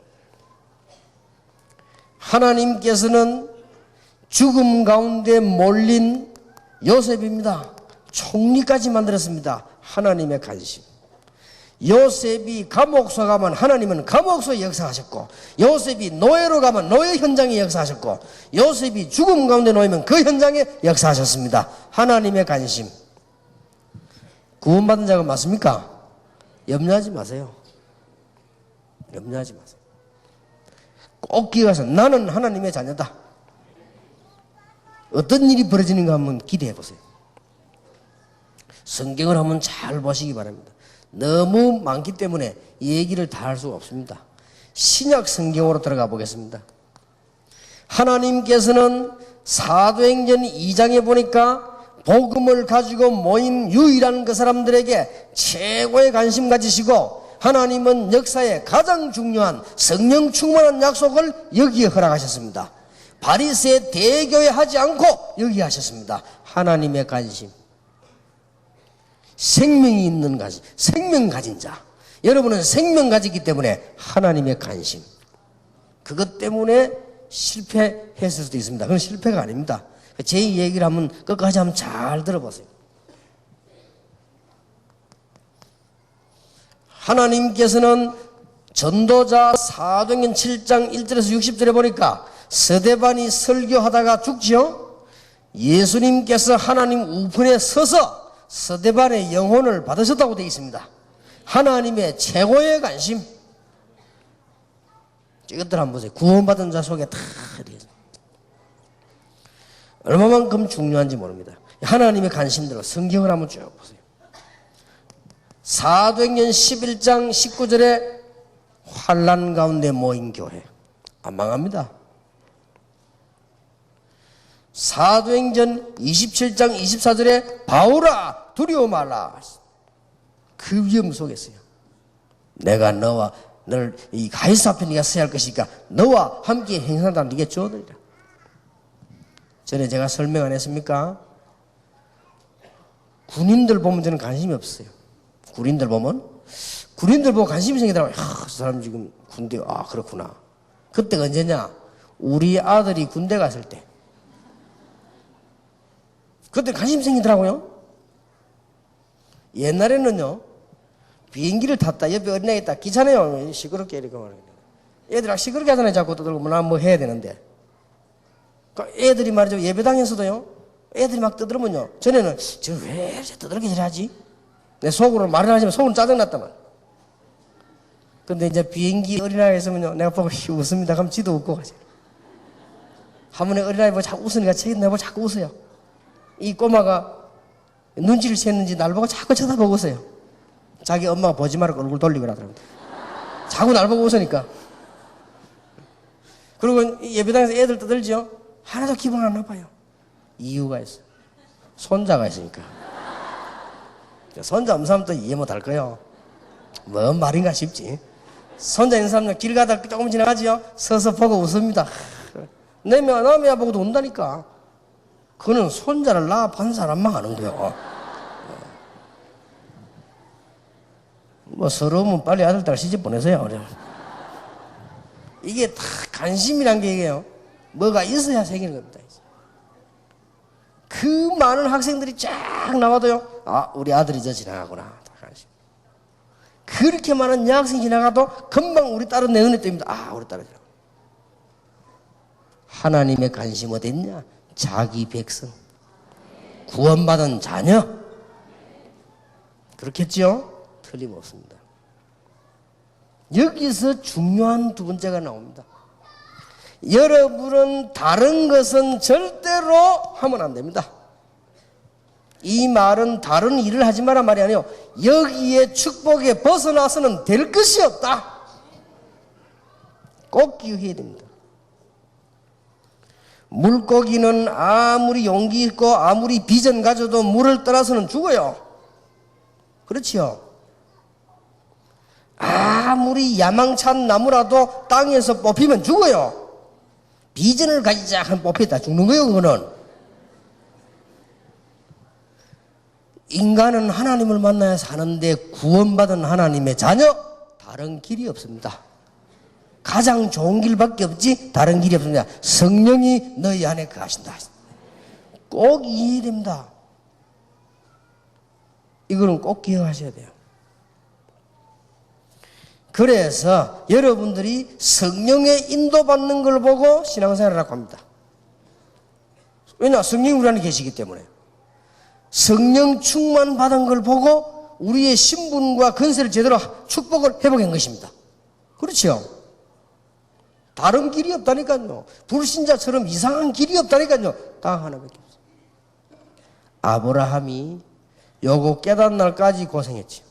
하나님께서는 죽음 가운데 몰린 요셉입니다. 총리까지 만들었습니다. 하나님의 관심. 요셉이 감옥소 가면 하나님은 감옥소 역사하셨고, 요셉이 노예로 가면 노예 현장에 역사하셨고, 요셉이 죽음 가운데 놓이면 그 현장에 역사하셨습니다. 하나님의 관심. 구원받은 자가 맞습니까? 염려하지 마세요. 염려하지 마세요. 꼭 기억하세요. 나는 하나님의 자녀다. 어떤 일이 벌어지는가 한번 기대해 보세요. 성경을 한번 잘 보시기 바랍니다. 너무 많기 때문에 이 얘기를 다 할 수가 없습니다. 신약 성경으로 들어가 보겠습니다. 하나님께서는 사도행전 2장에 보니까 복음을 가지고 모인 유일한 그 사람들에게 최고의 관심 가지시고, 하나님은 역사에 가장 중요한 성령 충만한 약속을 여기에 허락하셨습니다. 바리새 대교회 하지 않고 여기에 하셨습니다. 하나님의 관심. 생명이 있는 가지, 생명 가진 자. 여러분은 생명 가지기 때문에 하나님의 관심. 그것 때문에 실패했을 수도 있습니다. 그건 실패가 아닙니다. 제 얘기를 한번 끝까지 한번 잘 들어보세요. 하나님께서는 전도자 사도행전 7장 1절에서 60절에 보니까 스데반이 설교하다가 죽지요. 예수님께서 하나님 우편에 서서 스데반의 영혼을 받으셨다고 되어 있습니다. 하나님의 최고의 관심. 이것들 한번 보세요. 구원받은 자 속에 다 얼마만큼 중요한지 모릅니다. 하나님의 관심대로 성경을 한번 쭉 보세요. 사도행전 11장 19절에 환난 가운데 모인 교회. 안 망합니다. 사도행전 27장 24절에 바울아 두려워 말라. 그 위험 속에서요. 내가 너와 너를 이 가이사 앞에 네가 서야 할 것이니까 너와 함께 행선한다 네게 주어드리라. 전에 제가 설명 안 했습니까? 군인들 보면 저는 관심이 없어요. 군인들 보고 관심이 생기더라고요. 저 사람 지금 군대, 그렇구나. 그때가 언제냐? 우리 아들이 군대 갔을 때. 그때 관심 생기더라고요. 옛날에는요, 비행기를 탔다, 옆에 어린애가 있다, 귀찮아요. 시끄럽게 이렇게 말하는 애들 시끄럽게 하잖아요. 자꾸 떠들고, 나 뭐 해야 되는데. 애들이 말이죠, 예배당에서도요, 애들이 막 떠들으면요, 전에는, 저 왜 이렇게 떠들게 하지? 내 속으로 말을 하지만 속으로 짜증났다만. 근데 이제 비행기 어린아이가 있으면요, 내가 보고 웃습니다. 그럼 지도 웃고 가죠. 한 번에 어린아이 보고 자꾸 웃으니까 내가 보고 자꾸 웃어요. 이 꼬마가 눈치를 챘는지 날 보고 자꾸 쳐다보고 웃어요. 자기 엄마가 보지 말고 얼굴 돌리고 그러더라고요. 자꾸 날 보고 웃으니까. 그리고 예배당에서 애들 떠들죠. 하나도 기분 안 나빠요. 이유가 있어요. 손자가 있으니까. 손자 없는 사람은 또 이해 못 할 거예요. 뭔 말인가 싶지. 손자 있는 사람은 길 가다 조금 지나가지요. 서서 보고 웃습니다. 남이야 보고도 운다니까. 그는 손자를 낳아본 사람만 아는 거예요. 뭐 서러우면 빨리 아들, 딸 시집 보내세요. 이게 다 관심이란 게 이게요. 뭐가 있어야 생기는 겁니다. 그 많은 학생들이 쫙 나와도요. 우리 아들이 저 지나가구나. 다 관심. 그렇게 많은 여학생이 지나가도 금방 우리 딸은 내 눈에 띕니다. 아, 우리 딸은. 하나님의 관심 어딨냐? 자기 백성. 구원받은 자녀. 그렇겠죠? 틀림없습니다. 여기서 중요한 두 번째가 나옵니다. 여러분은 다른 것은 절대로 하면 안 됩니다. 이 말은 다른 일을 하지 마라 말이 아니에요. 여기에 축복에 벗어나서는 될 것이 없다. 꼭 기억해야 됩니다. 물고기는 아무리 용기 있고 아무리 비전 가져도 물을 떠나서는 죽어요. 그렇지요? 아무리 야망찬 나무라도 땅에서 뽑히면 죽어요. 비전을 가지자 하면 뽑혔다 죽는 거예요. 그거는. 인간은 하나님을 만나야 사는데 구원받은 하나님의 자녀, 다른 길이 없습니다. 가장 좋은 길밖에 없지 다른 길이 없습니다. 성령이 너희 안에 거하신다. 꼭 이해해야 됩니다. 이거는 꼭 기억하셔야 돼요. 그래서 여러분들이 성령의 인도받는 걸 보고 신앙생활을 합니다. 왜냐? 성령이 우리 안에 계시기 때문에. 성령 충만 받은 걸 보고 우리의 신분과 건세를 제대로 축복을 회복한 것입니다. 그렇죠? 다른 길이 없다니까요. 불신자처럼 이상한 길이 없다니까요. 딱 하나밖에 없어요. 아브라함이 요거 깨닫는 날까지 고생했지.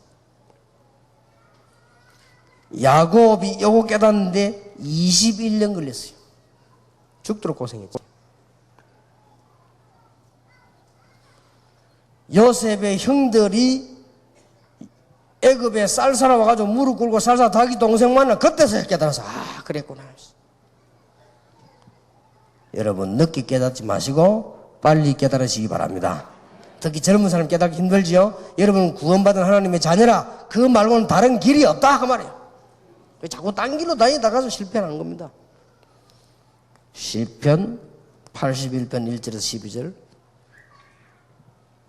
야곱이 요거 깨닫는데 21년 걸렸어요. 죽도록 고생했지. 요셉의 형들이 애굽에 쌀 사러 와가지고 무릎 꿇고 쌀 사러 자기 동생 만나 그때서 깨달아서 아 그랬구나. 여러분 늦게 깨닫지 마시고 빨리 깨달으시기 바랍니다. 특히 젊은 사람 깨닫기 힘들지요. 여러분은 구원받은 하나님의 자녀라. 그 말고는 다른 길이 없다 그 말이에요. 자꾸 딴 길로 다니다가서 실패하는 겁니다. 시편 81편 1절에서 12절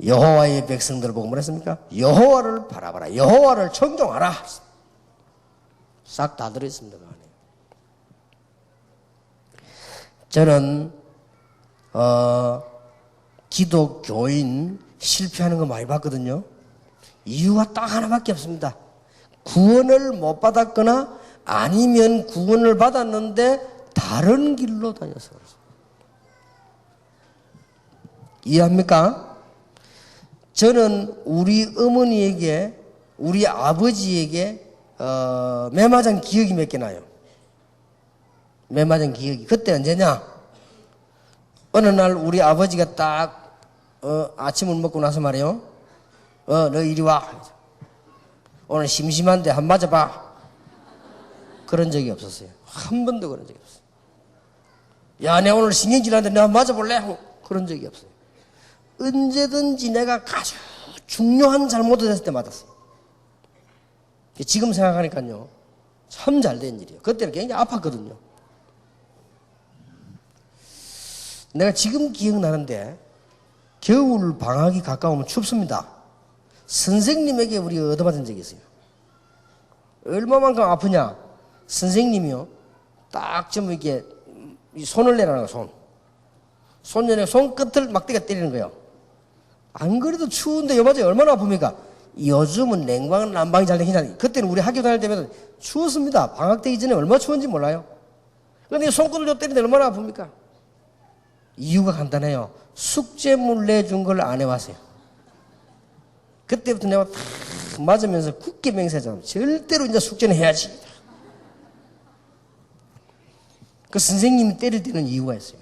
여호와의 백성들을 보고 뭐랬습니까? 여호와를 바라봐라. 여호와를 청종하라. 싹 다 들어있습니다. 그 안에. 저는 기독교인 실패하는 거 많이 봤거든요. 이유가 딱 하나밖에 없습니다. 구원을 못 받았거나 아니면 구원을 받았는데 다른 길로 다녀서 그렇습니다. 이해합니까? 저는 우리 어머니에게 우리 아버지에게 매맞은 기억이 몇 개 나요. 매맞은 기억이. 그때 언제냐? 어느 날 우리 아버지가 딱 아침을 먹고 나서 말이요. 너 이리 와. 오늘 심심한데 한 맞아봐. 그런 적이 없었어요. 한 번도 그런 적이 없어요. 야, 내가 오늘 신경질하는데 내가 맞아볼래? 그런 적이 없어요. 언제든지 내가 아주 중요한 잘못을 했을 때 맞았어요. 지금 생각하니까요. 참 잘된 일이에요. 그때는 굉장히 아팠거든요. 내가 지금 기억나는데 겨울 방학이 가까우면 춥습니다. 선생님에게 우리가 얻어맞은 적이 있어요. 얼마만큼 아프냐? 선생님이요. 딱 좀 이렇게 손을 내라는 거예요. 손. 손끝을 막대가 때리는 거예요. 안 그래도 추운데 요맞아요. 얼마나 아픕니까? 요즘은 냉방, 난방이 잘 되긴 그때는 우리 학교 다닐 때면 추웠습니다. 방학 때 이전에 얼마나 추웠는지 몰라요. 그런데 손끝을 때리는데 얼마나 아픕니까? 이유가 간단해요. 숙제물 내준 걸 안 해왔어요. 그때부터 내가 탁 맞으면서 굳게 맹세하잖아요. 절대로 이제 숙제는 해야지. 그 선생님이 때릴 때는 이유가 있어요.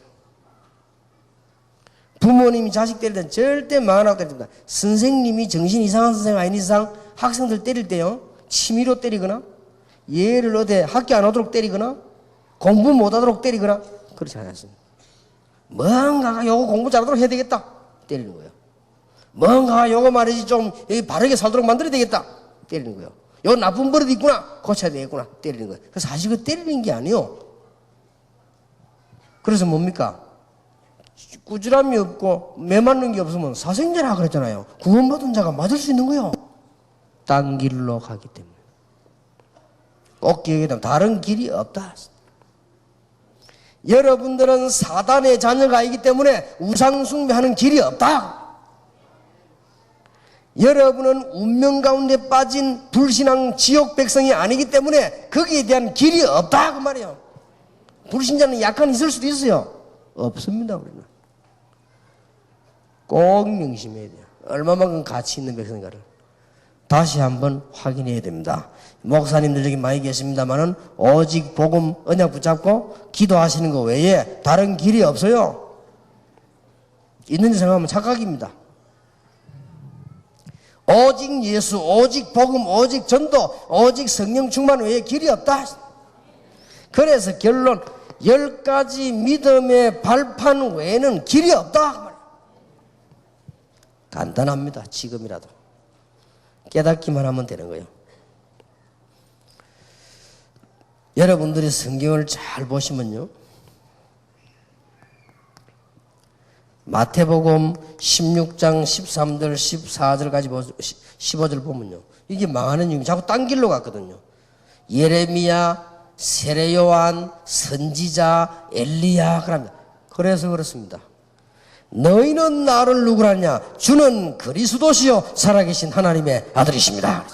부모님이 자식 때릴 때는 절대 마음 안 하고 때립니다. 선생님이 정신 이상한 선생님 아닌 이상 학생들 때릴 때요. 취미로 때리거나 얘를 어디 학교 안 오도록 때리거나 공부 못하도록 때리거나 그렇지 않았습니다. 뭔가가 요거 공부 잘하도록 해야 되겠다 때리는 거예요. 뭔가 요거 말이지 좀 바르게 살도록 만들어야 되겠다 때리는 거예요. 요 나쁜 버릇 있구나 고쳐야 되겠구나 때리는 거예요. 그래서 사실 그 때리는 게 아니에요. 그래서 뭡니까? 꾸지람이 없고 매맞는 게 없으면 사생자라 그랬잖아요. 구원받은 자가 맞을 수 있는 거예요. 딴 길로 가기 때문에. 꼭 기억해야 됩니다. 다른 길이 없다. 여러분들은 사단의 자녀가 있기 때문에 우상 숭배하는 길이 없다. 여러분은 운명 가운데 빠진 불신앙 지옥 백성이 아니기 때문에 거기에 대한 길이 없다 그 말이에요. 불신자는 약간 있을 수도 있어요. 없습니다. 우리는 꼭 명심해야 돼요. 얼마만큼 가치 있는 백성인가를 다시 한번 확인해야 됩니다. 목사님들 여기 많이 계십니다만은 오직 복음 언약 붙잡고 기도하시는 것 외에 다른 길이 없어요. 있는지 생각하면 착각입니다. 오직 예수, 오직 복음, 오직 전도, 오직 성령 충만 외에 길이 없다. 그래서 결론 10가지 믿음의 발판 외에는 길이 없다. 간단합니다. 지금이라도 깨닫기만 하면 되는 거예요. 여러분들이 성경을 잘 보시면요, 마태복음 16장 13절 14절까지 15절 보면요, 이게 망하는 이유는 자꾸 딴 길로 갔거든요. 예레미야, 세례요한, 선지자, 엘리야 그럽니다. 그래서 그렇습니다. 너희는 나를 누구라냐? 주는 그리스도시요 살아계신 하나님의 아들이십니다.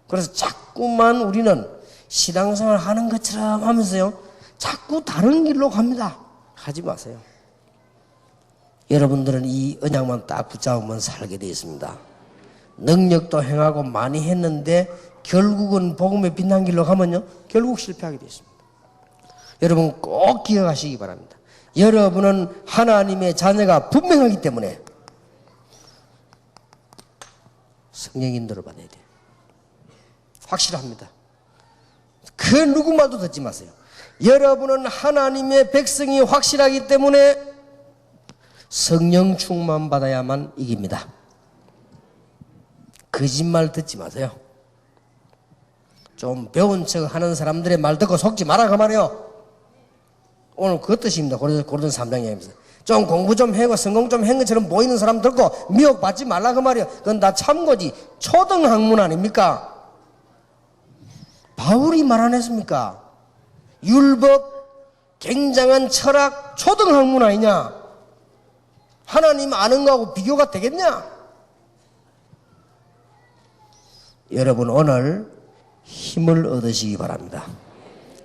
그래서 자꾸만 우리는 신앙생활 하는 것처럼 하면서요, 자꾸 다른 길로 갑니다. 하지 마세요. 여러분들은 이 언약만 딱 붙잡으면 살게 되어 있습니다. 능력도 행하고 많이 했는데 결국은 복음의 빛난 길로 가면요, 결국 실패하게 되어 있습니다. 여러분 꼭 기억하시기 바랍니다. 여러분은 하나님의 자녀가 분명하기 때문에 성령 인도를 받아야 돼요. 확실합니다. 그 누구 말도 듣지 마세요. 여러분은 하나님의 백성이 확실하기 때문에 성령 충만 받아야만 이깁니다. 거짓말 듣지 마세요. 좀 배운 척 하는 사람들의 말 듣고 속지 마라 그 말이에요. 오늘 그 뜻입니다. 고린도서 3장 이야기입니다. 좀 공부 좀 하고 성공 좀 한 것처럼 보이는 사람 듣고 미혹받지 말라 그 말이에요. 그건 다 참고지. 초등학문 아닙니까? 바울이 말 안 했습니까? 율법, 굉장한 철학, 초등학문 아니냐? 하나님 아는 거하고 비교가 되겠냐? 여러분 오늘 힘을 얻으시기 바랍니다.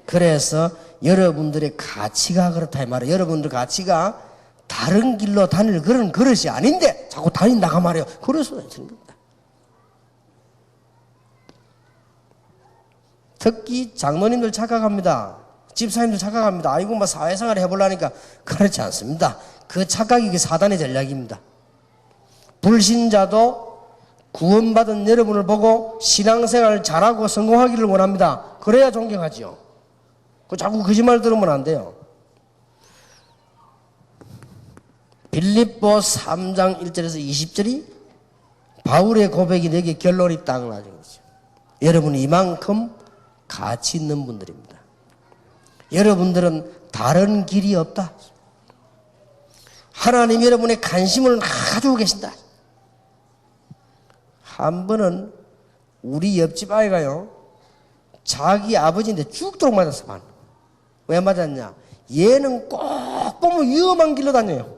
그래서 여러분들의 가치가 그렇다 이 말이에요. 여러분들 가치가 다른 길로 다닐 그런 그릇이 아닌데 자꾸 다닌다고 말이에요. 그래서 다니는 겁니다. 특히 장로님들 착각합니다. 집사님들 착각합니다. 아이고 뭐 사회생활 해보려니까 그렇지 않습니다. 그 착각이 사단의 전략입니다. 불신자도 구원받은 여러분을 보고 신앙생활 잘하고 성공하기를 원합니다. 그래야 존경하지요. 자꾸 거짓말 들으면 안 돼요. 빌립보 3장 1절에서 20절이 바울의 고백이 내게 결론이 딱 나죠. 여러분 이만큼 가치 있는 분들입니다. 여러분들은 다른 길이 없다. 하나님 여러분의 관심을 가지고 계신다. 한 번은 우리 옆집 아이가요, 자기 아버지인데 죽도록 맞았어. 왜 맞았냐? 얘는 꼭 보면 위험한 길로 다녀요.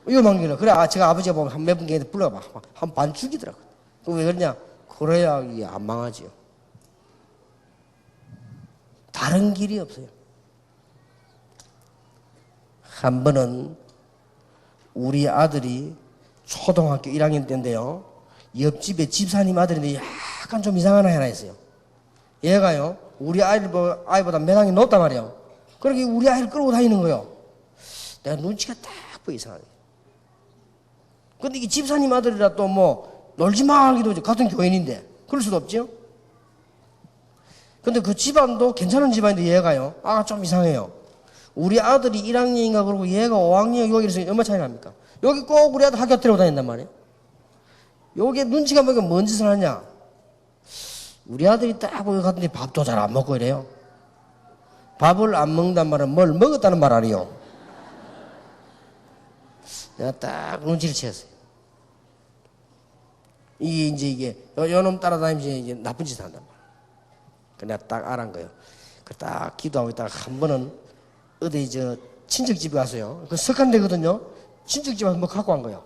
위험한 길로. 그래, 제가 아버지가 보면 한 몇 분께 불러봐. 한 반 죽이더라고요. 왜 그러냐? 그래야 이게 안 망하지요. 다른 길이 없어요. 한 번은 우리 아들이 초등학교 1학년 때인데요, 옆집에 집사님 아들인데 약간 좀 이상한 아이 하나 있어요. 얘가요, 우리 아이보다 몇 학년 높단 말이에요. 그렇게 우리 아이를 끌고 다니는 거예요. 내가 눈치가 딱 보여, 이상하게. 근데 이 집사님 아들이라 또 뭐 놀지 마 하기도 하죠. 같은 교인인데 그럴 수도 없죠. 근데 그 집안도 괜찮은 집안인데 얘가요, 좀 이상해요. 우리 아들이 1학년인가 그러고 얘가 5학년 여기서 얼마 차이 납니까? 여기 꼭 우리 아들 학교 데리고 다닌단 말이에요. 여기에 눈치가 보니까 뭔 짓을 하냐? 우리 아들이 딱 보여 갔더니 밥도 잘 안 먹고 이래요. 밥을 안 먹는단 말은 뭘 먹었다는 말 아니에요. 내가 딱 눈치를 채었어요. 이게 요놈 따라다니면서 이제 나쁜 짓을 한단 말이에요. 내가 딱 알은 거예요. 그 딱 기도하고 있다가 한 번은 어디 친척집에 가서요. 그 석간되거든요. 친척집에 뭐 갖고 간 거예요.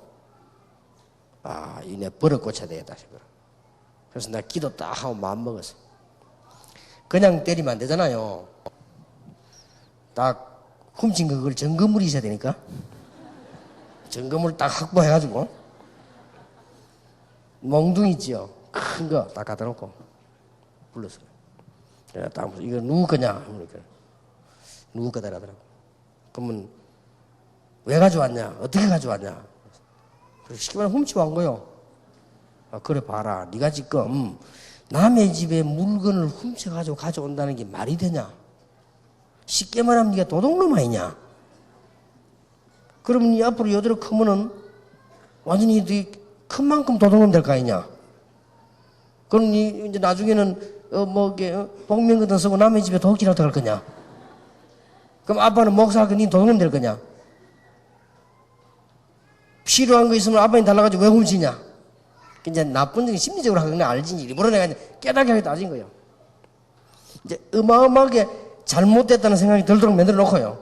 아, 이내 버릇 고쳐야 되겠다 싶어요. 그래서 내가 기도 딱 하고 마음 먹었어요. 그냥 때리면 안 되잖아요. 딱 훔친 그걸 점검물이 있어야 되니까 점검을 딱 확보해가지고 몽둥이 있지요. 큰 거 딱 갖다 놓고 불렀어요. 내가 딱 이거 누구 거냐? 그러니까 누구 거다 라더라고. 그러면 왜 가져왔냐? 어떻게 가져왔냐? 쉽게 말하면 훔쳐온 거요. 아, 그래 봐라. 네가 지금 남의 집에 물건을 훔쳐가지고 가져온다는 게 말이 되냐? 쉽게 말하면 네가 도둑놈 아니냐? 그러면 네 앞으로 여대로 크면은 완전히 큰 만큼 도둑놈 될 거 아니냐? 그럼 네 이제 나중에는 복면 같은 거 쓰고 남의 집에 도끼라도 갈 거냐? 그럼 아빠는 목사하고 네 도둑놈 될 거냐? 필요한 거 있으면 아빠に달라가지고 왜 훔치냐? 이제 나쁜 적이 심리적으로 하는 건 알지. 일부러 내가 깨닫게 하게 따진 거예요. 이제 어마어마하게 잘못됐다는 생각이 들도록 만들어 놓고요.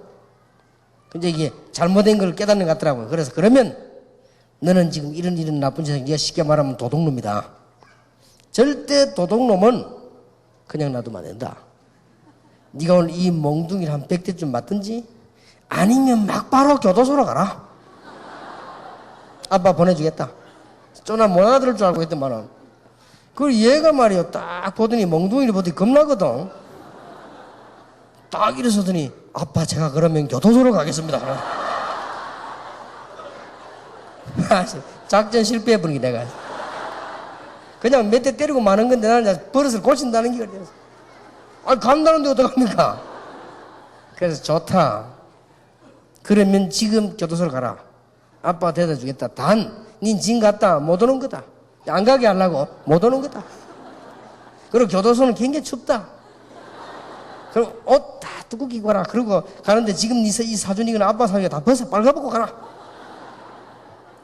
근데 이게 잘못된 걸 깨닫는 것 같더라고요. 그래서 그러면 너는 지금 이런 나쁜 짓을 네가 쉽게 말하면 도둑놈이다. 절대 도둑놈은 그냥 놔두면 안 된다. 네가 오늘 이 몽둥이를 한 100대쯤 맞든지 아니면 막바로 교도소로 가라. 아빠 보내주겠다. 쪼나 못 알아들을 줄 알고 했더만은. 그리고 얘가 말이요. 딱 보더니 몽둥이를 보더니 겁나거든. 딱 일어서더니 아빠 제가 그러면 교도소로 가겠습니다. 작전 실패해버린 게 내가. 그냥 몇 대 때리고 마는 건데 나는 버릇을 고친다는 게 그래서. 아니 간다는데 어떡합니까? 그래서 좋다. 그러면 지금 교도소로 가라. 아빠가 대다 주겠다. 단, 닌 진 갔다 못 오는 거다. 안 가게 하려고 못 오는 거다. 그리고 교도소는 굉장히 춥다. 그리고 옷 다 두껍게 입고 가라. 그리고 가는데 지금 이 사준이거나 아빠 사준이가 다 벗어 빨가벗고 가라.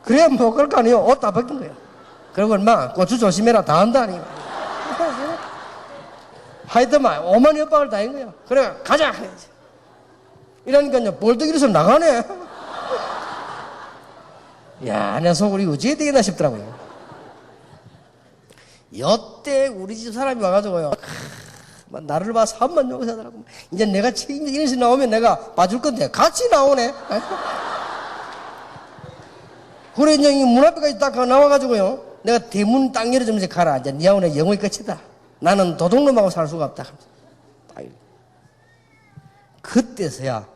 그래야 못 갈 거 아니에요. 옷 다 벗긴 거야. 그리고 얼마 고추 조심해라. 다 한다니. 하여튼만 오만 협박을 다 한 거야. 그래 가자. 이러니까요 볼떡이로서 나가네. 야, 내 속으로 이거 어찌해야 되겠나 싶더라고요. 여태 우리 집 사람이 와가지고요. 나를 봐서 한번 욕을 하더라고. 이제 내가 책임져 이런 식으로 나오면 내가 봐줄 건데 같이 나오네. 그래 이제 문 앞에까지 딱 나와가지고요. 내가 대문 딱 열어주면서 가라. 이제 니하고 내 영혼이 끝이다. 나는 도둑놈하고 살 수가 없다. 그때서야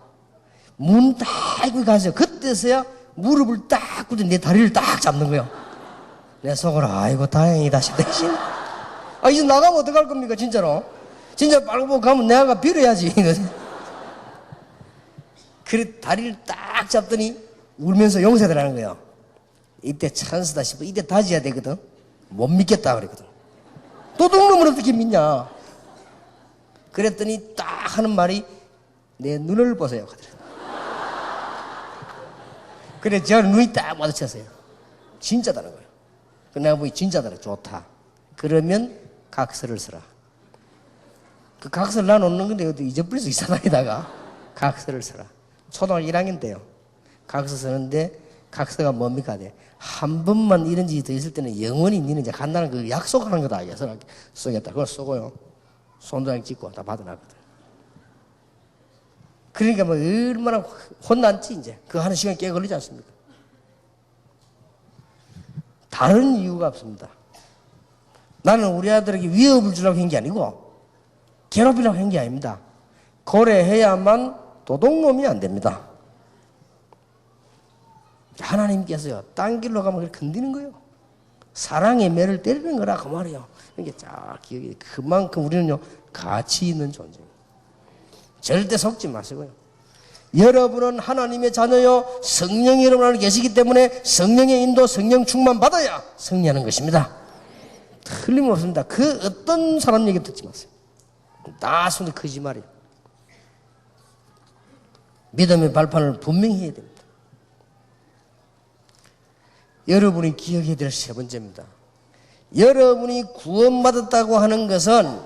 문 딱 열고 가서 그때서야 무릎을 딱 꿇고 내 다리를 딱 잡는 거예요. 내 속으로 아이고 다행이다 싶다. 이제 나가면 어떡할 겁니까 진짜로. 진짜 빨고 가면 내가 빌어야지. 그래 다리를 딱 잡더니 울면서 용서해달라는 거예요. 이때 찬스다 싶어. 이때 다져야 되거든. 못 믿겠다 그랬거든. 도둑놈을 어떻게 믿냐. 그랬더니 딱 하는 말이 내 눈을 보세요. 그래 저 눈이 딱 마주쳤어요. 진짜다는 거예요. 내가 보기 진짜다. 좋다. 그러면 각서를 써라. 그 각서를 놔놓는 건데 어디 잊어버릴 수 있어 다니다가 각서를 써라. 초등학교 1학년 때요. 각서 쓰는데 각서가 뭡니까? 한 번만 이런 짓이 더 있을 때는 영원히 니는 이제 간다는 그 약속하는 거다. 쓰겠다. 그걸 쓰고요. 손도장 찍고 다 받아놨거든. 그러니까 뭐 얼마나 혼났지 이제. 그거 하는 시간 꽤 걸리지 않습니까? 다른 이유가 없습니다. 나는 우리 아들에게 위협을 주려고 한 게 아니고 괴롭히려고 한 게 아닙니다. 고래해야만 도둑놈이 안 됩니다. 하나님께서요 딴 길로 가면 그걸 건드는 거예요. 사랑의 매를 때리는 거라 그 말이에요. 이게 쫙 기억이 그만큼 우리는요 가치 있는 존재입니다. 절대 속지 마시고요. 여러분은 하나님의 자녀요 성령이 여러분 안에 계시기 때문에 성령의 인도 성령 충만 받아야 승리하는 것입니다. 틀림없습니다. 그 어떤 사람 얘기 듣지 마세요. 다 손이 거짓말이에요. 믿음의 발판을 분명히 해야 됩니다. 여러분이 기억해야 될 세 번째입니다. 여러분이 구원받았다고 하는 것은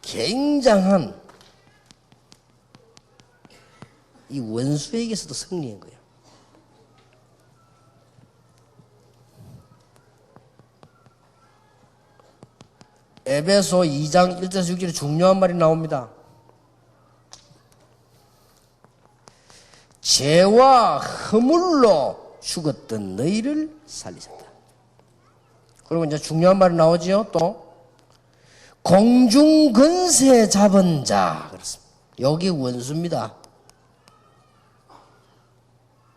굉장한 이 원수에게서도 승리한 거예요. 에베소 2장 1절에서 6절에 중요한 말이 나옵니다. 죄와 허물로 죽었던 너희를 살리셨다. 그리고 이제 중요한 말이 나오지요. 또 공중 권세 잡은 자, 그렇습니다. 여기 원수입니다.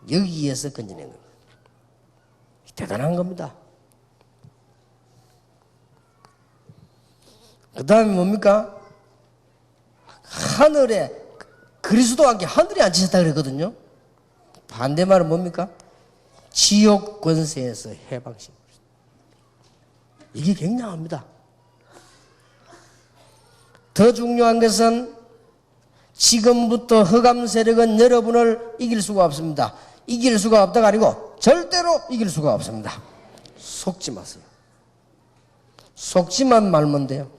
여기에서 건져낸 겁니다. 대단한 겁니다. 그 다음에 뭡니까? 하늘에, 그리스도와 함께 하늘에 앉히셨다 그랬거든요. 반대말은 뭡니까? 지옥 권세에서 해방시킵니다. 이게 굉장합니다. 더 중요한 것은 지금부터 흑암 세력은 여러분을 이길 수가 없습니다. 이길 수가 없다가 아니고 절대로 이길 수가 없습니다. 속지 마세요. 속지만 말면 돼요.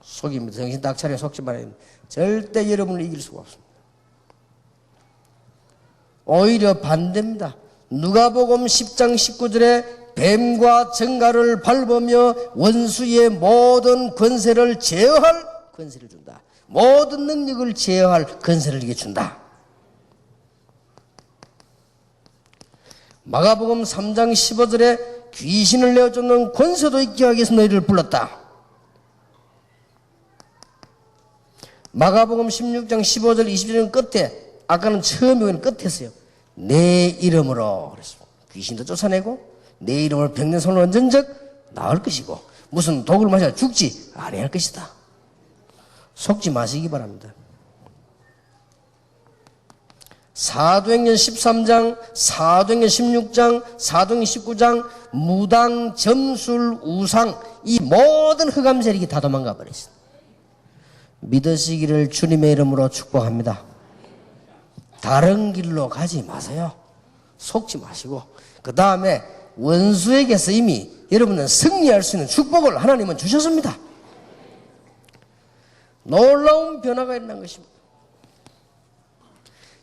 속입니다. 정신 딱 차려 속지 말아야 됩니다. 절대 여러분을 이길 수가 없습니다. 오히려 반대입니다. 누가복음 10장 19절에 뱀과 정갈을 밟으며 원수의 모든 권세를 제어할 권세를 준다. 모든 능력을 제어할 권세를 이게 준다. 마가복음 3장 15절에 귀신을 내어쫓는 권세도 있게 하기 위해서 너희를 불렀다. 마가복음 16장 15절 20절 끝에, 아까는 처음에 끝에서요, 내 이름으로 그랬습니다. 귀신도 쫓아내고 내 이름으로 병든 손을 얹은즉 나을 것이고 무슨 독을 마셔 죽지 아니할 것이다. 속지 마시기 바랍니다. 사도행전 13장, 사도행전 16장, 사도행전 19장 무당, 점술, 우상 이 모든 흑암 세력이 다 도망가 버렸습니다. 믿으시기를 주님의 이름으로 축복합니다. 다른 길로 가지 마세요. 속지 마시고 그 다음에 원수에게서 이미 여러분은 승리할 수 있는 축복을 하나님은 주셨습니다. 놀라운 변화가 일어난 것입니다.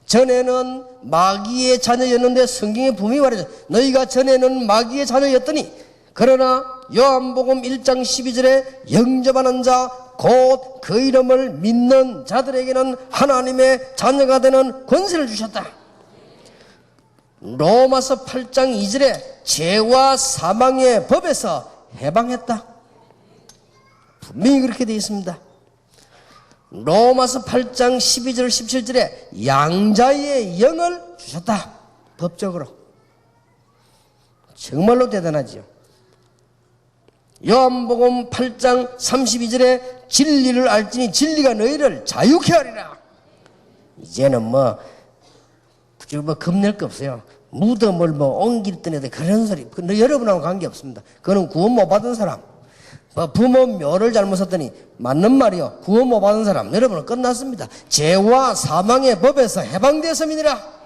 전에는 마귀의 자녀였는데 성경에 분명히 말해서 너희가 전에는 마귀의 자녀였더니 그러나 요한복음 1장 12절에 영접하는 자 곧 그 이름을 믿는 자들에게는 하나님의 자녀가 되는 권세를 주셨다. 로마서 8장 2절에 죄와 사망의 법에서 해방했다. 분명히 그렇게 되어 있습니다. 로마서 8장 12절 17절에 양자의 영을 주셨다. 법적으로. 정말로 대단하지요. 요한복음 8장 32절에 진리를 알지니 진리가 너희를 자유케 하리라. 이제는 뭐 겁낼 거 없어요. 무덤을 옮길 뻔해도 그런 소리. 여러분하고 관계없습니다. 그거는 구원 못 받은 사람. 부모 묘를 잘못 썼더니 맞는 말이요. 구원 못 받은 사람. 여러분은 끝났습니다. 죄와 사망의 법에서 해방되었음이니라.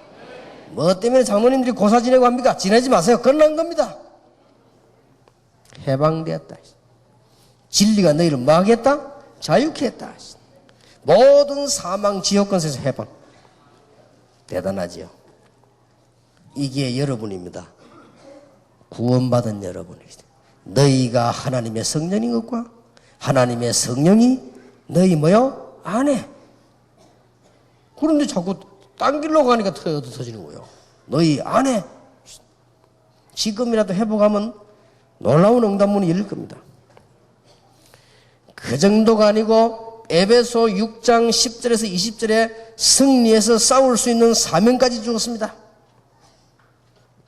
뭐 때문에 장로님들이 고사 지내고 합니까? 지내지 마세요. 끝난 겁니다. 해방되었다. 진리가 너희를 뭐 하겠다? 자유케 했다. 모든 사망 지옥권세에서 해방. 대단하지요. 이게 여러분입니다. 구원받은 여러분입니다. 너희가 하나님의 성전인 것과 하나님의 성령이 너희 뭐요? 안에. 그런데 자꾸 딴 길로 가니까 터지는 거예요. 너희 안에. 지금이라도 회복하면 놀라운 응답문이 열릴 겁니다. 그 정도가 아니고 에베소 6장 10절에서 20절에 승리해서 싸울 수 있는 사명까지 주었습니다.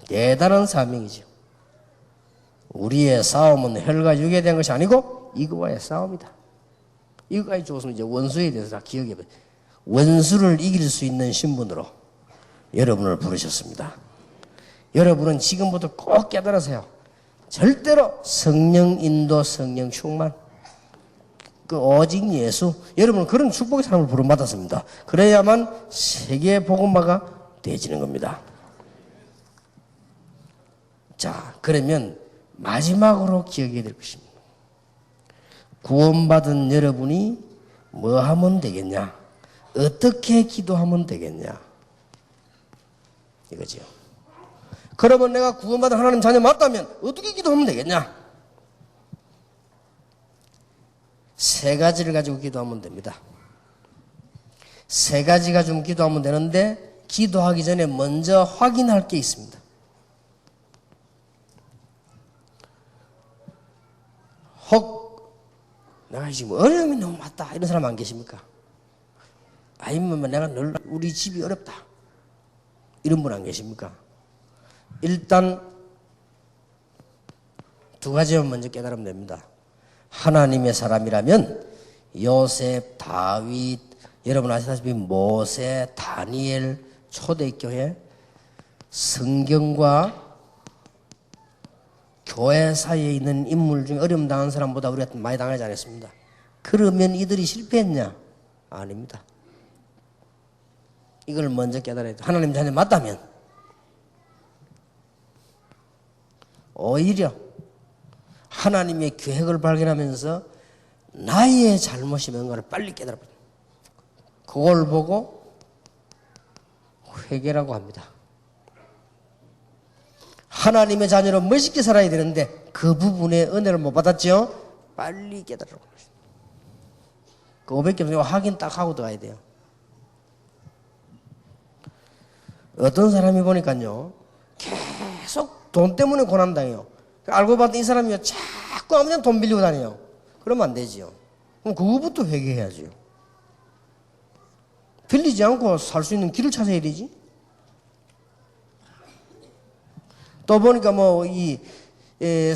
대단한 사명이죠. 우리의 싸움은 혈과 육에 대한 것이 아니고 이거와의 싸움이다. 이거까지 주었으면 이제 원수에 대해서 다 기억해봐요. 원수를 이길 수 있는 신분으로 여러분을 부르셨습니다. 여러분은 지금부터 꼭 깨달으세요. 절대로 성령 인도, 성령 충만, 그 오직 예수. 여러분은 그런 축복의 사람을 부름받았습니다. 그래야만 세계 복음화가 되어지는 겁니다. 자, 그러면 마지막으로 기억해야 될 것입니다. 구원받은 여러분이 뭐 하면 되겠냐? 어떻게 기도하면 되겠냐? 이거죠. 그러면 내가 구원받은 하나님 자녀 맞다면 어떻게 기도하면 되겠냐? 세 가지를 가지고 기도하면 됩니다. 세 가지 가지고 기도하면 되는데 기도하기 전에 먼저 확인할 게 있습니다. 혹 내가 지금 어려움이 너무 많다 이런 사람 안 계십니까? 아니면 내가 늘 우리 집이 어렵다 이런 분 안 계십니까? 일단 두 가지만 먼저 깨달으면 됩니다. 하나님의 사람이라면 요셉, 다윗, 여러분 아시다시피 모세, 다니엘, 초대교회, 성경과 교회 사이에 있는 인물 중에 어려움 당한 사람보다 우리가 많이 당하지 않았습니다. 그러면 이들이 실패했냐? 아닙니다. 이걸 먼저 깨달아야 돼요. 하나님 자녀 맞다면 오히려 하나님의 계획을 발견하면서 나의 잘못이 뭔가를 빨리 깨달아버려요. 그걸 보고 회개라고 합니다. 하나님의 자녀로 멋있게 살아야 되는데 그 부분에 은혜를 못 받았죠? 빨리 깨달으라고 합니다. 그 500개 없으면 확인 딱 하고 들어가야 돼요. 어떤 사람이 보니까요 계속 돈 때문에 고난당해요. 알고 봤더니 이 사람이 자꾸 아무데나 돈 빌리고 다녀요. 그러면 안 되지요. 그럼 그거부터 회개해야지요. 빌리지 않고 살 수 있는 길을 찾아야 되지. 또 보니까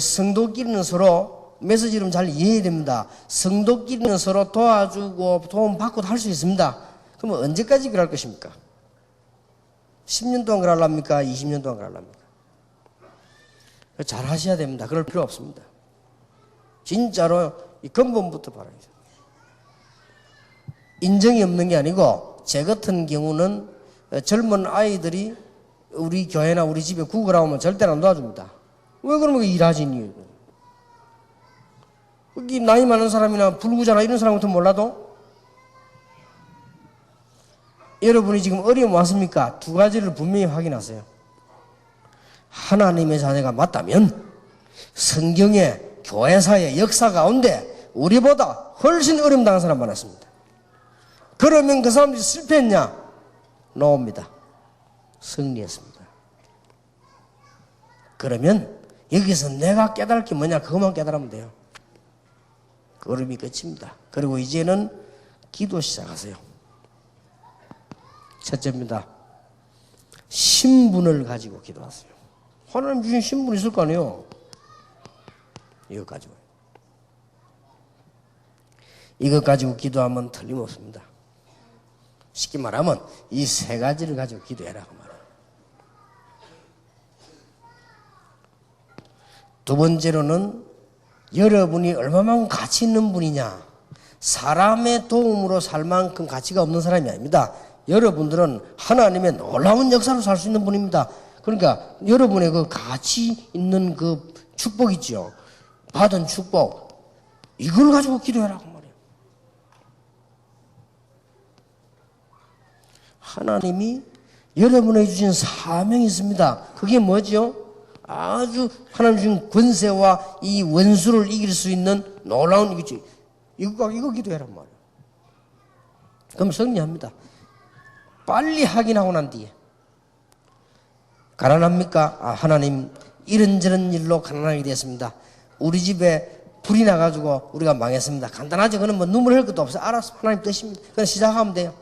성도끼리는 서로 메시지를 잘 이해해야 됩니다. 성도끼리는 서로 도와주고 도움 받고도 할 수 있습니다. 그러면 언제까지 그럴 것입니까? 10년 동안 그러랍니까? 20년 동안 그러랍니까? 잘 하셔야 됩니다. 그럴 필요 없습니다. 진짜로 이 근본부터 바라야 돼요. 인정이 없는 게 아니고 제 같은 경우는 젊은 아이들이 우리 교회나 우리 집에 구걸하고 오면 절대로 안 도와줍니다. 왜 그러면 일하지? 여기 나이 많은 사람이나 불구자나 이런 사람부터 몰라도 여러분이 지금 어려움 왔습니까? 두 가지를 분명히 확인하세요. 하나님의 자녀가 맞다면 성경의 교회사의 역사 가운데 우리보다 훨씬 어려움 당한 사람 많았습니다. 그러면 그 사람들이 실패했냐? 노입니다. 승리했습니다. 그러면 여기서 내가 깨달을 게 뭐냐? 그것만 깨달으면 돼요. 걸음이 끝입니다. 그리고 이제는 기도 시작하세요. 첫째입니다. 신분을 가지고 기도하세요. 하나님 주신 신분이 있을 거 아니에요. 이것 가지고. 이것 가지고 기도하면 틀림없습니다. 쉽게 말하면 이 세 가지를 가지고 기도해라 그 말이에요. 두 번째로는 여러분이 얼마만큼 가치 있는 분이냐. 사람의 도움으로 살 만큼 가치가 없는 사람이 아닙니다. 여러분들은 하나님의 놀라운 역사로 살 수 있는 분입니다. 그러니까 여러분의 그 가치 있는 그 축복 있죠. 받은 축복. 이걸 가지고 기도해라 그 말이에요. 하나님이 여러분에게 주신 사명이 있습니다. 그게 뭐죠? 아주 하나님 주신 권세와 이 원수를 이길 수 있는 놀라운 이거지. 이거 기도해란 말이에요. 그럼 승리합니다. 빨리 확인하고 난 뒤에. 가난합니까? 하나님 이런저런 일로 가난하게 됐습니다. 우리 집에 불이 나가지고 우리가 망했습니다. 간단하죠. 그건 눈물 흘릴 것도 없어요. 알았어. 하나님 뜻입니다. 그냥 시작하면 돼요.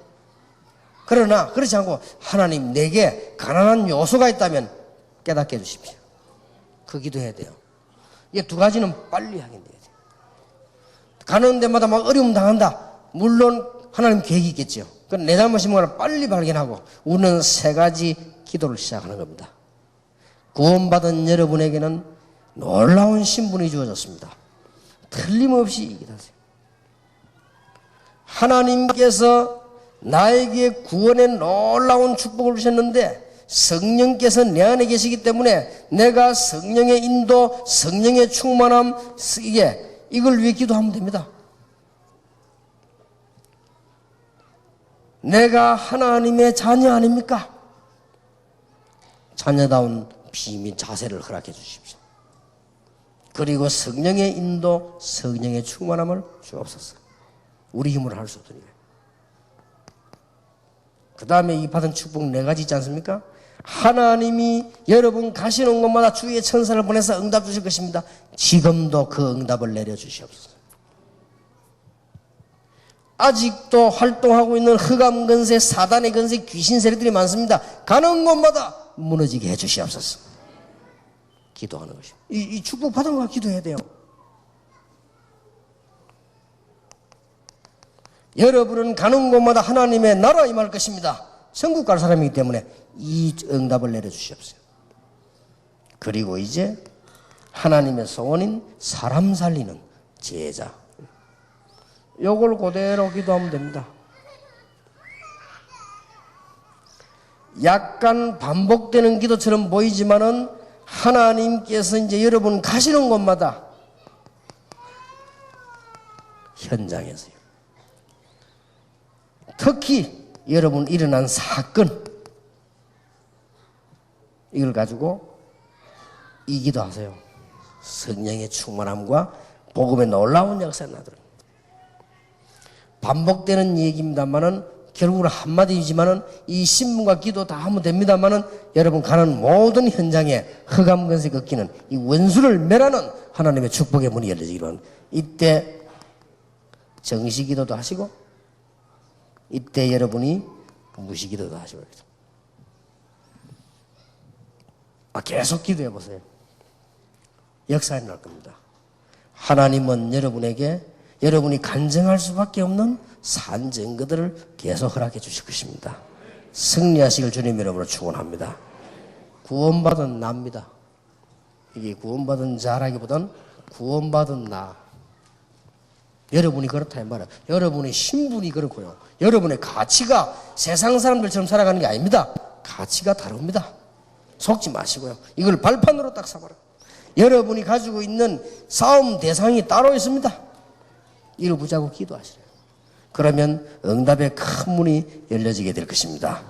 그러나 그렇지 않고 하나님 내게 가난한 요소가 있다면 깨닫게 해주십시오. 그 기도해야 돼요. 이 두 가지는 빨리 하게 돼야 돼요. 가는 데마다 막 어려움 당한다. 물론 하나님 계획이 있겠죠. 그건 내 잘못인 걸 빨리 발견하고 우리는 세 가지 기도를 시작하는 겁니다. 구원받은 여러분에게는 놀라운 신분이 주어졌습니다. 틀림없이 기도하세요. 하나님께서 나에게 구원의 놀라운 축복을 주셨는데 성령께서 내 안에 계시기 때문에 내가 성령의 인도, 성령의 충만함, 이걸 위해 기도하면 됩니다. 내가 하나님의 자녀 아닙니까? 자녀다운 비밀 자세를 허락해 주십시오. 그리고 성령의 인도, 성령의 충만함을 주옵소서. 우리 힘으로 할 수 없으니까. 그 다음에 이 받은 축복 4가지 있지 않습니까? 하나님이 여러분 가시는 곳마다 주의 천사를 보내서 응답 주실 것입니다. 지금도 그 응답을 내려주시옵소서. 아직도 활동하고 있는 흑암 근세, 사단의 근세, 귀신 세력들이 많습니다. 가는 곳마다 무너지게 해주시옵소서. 기도하는 것입니다. 이 축복 받은 거 기도해야 돼요. 여러분은 가는 곳마다 하나님의 나라 임할 것입니다. 천국 갈 사람이기 때문에 이 응답을 내려주시옵소서. 그리고 이제 하나님의 소원인 사람 살리는 제자, 요걸 그대로 기도하면 됩니다. 약간 반복되는 기도처럼 보이지만은 하나님께서 이제 여러분 가시는 곳마다 현장에서요. 특히 여러분 일어난 사건, 이걸 가지고 이 기도하세요. 성령의 충만함과 복음의 놀라운 역사가 나도록. 반복되는 얘기입니다만은 결국은 한마디이지만은 이 신문과 기도 다 하면 됩니다만은 여러분 가는 모든 현장에 흑암 근세 꺾이는 이 원수를 멸하는 하나님의 축복의 문이 열려지기로 합니다. 이때 정시 기도도 하시고 이때 여러분이 무시 기도도 하시고 계속 기도해 보세요. 역사가 날 겁니다. 하나님은 여러분에게 여러분이 간증할 수밖에 없는 산 증거들을 계속 허락해 주실 것입니다. 승리하시길 주님 이름으로 축원합니다. 구원받은 나입니다. 이게 구원받은 자라기보단 구원받은 나. 여러분이 그렇다 이 말이에요. 여러분의 신분이 그렇고요. 여러분의 가치가 세상 사람들처럼 살아가는 게 아닙니다. 가치가 다릅니다. 속지 마시고요. 이걸 발판으로 딱 삼아라. 여러분이 가지고 있는 싸움 대상이 따로 있습니다. 이를 붙잡고 기도하시래요. 그러면 응답의 큰 문이 열려지게 될 것입니다.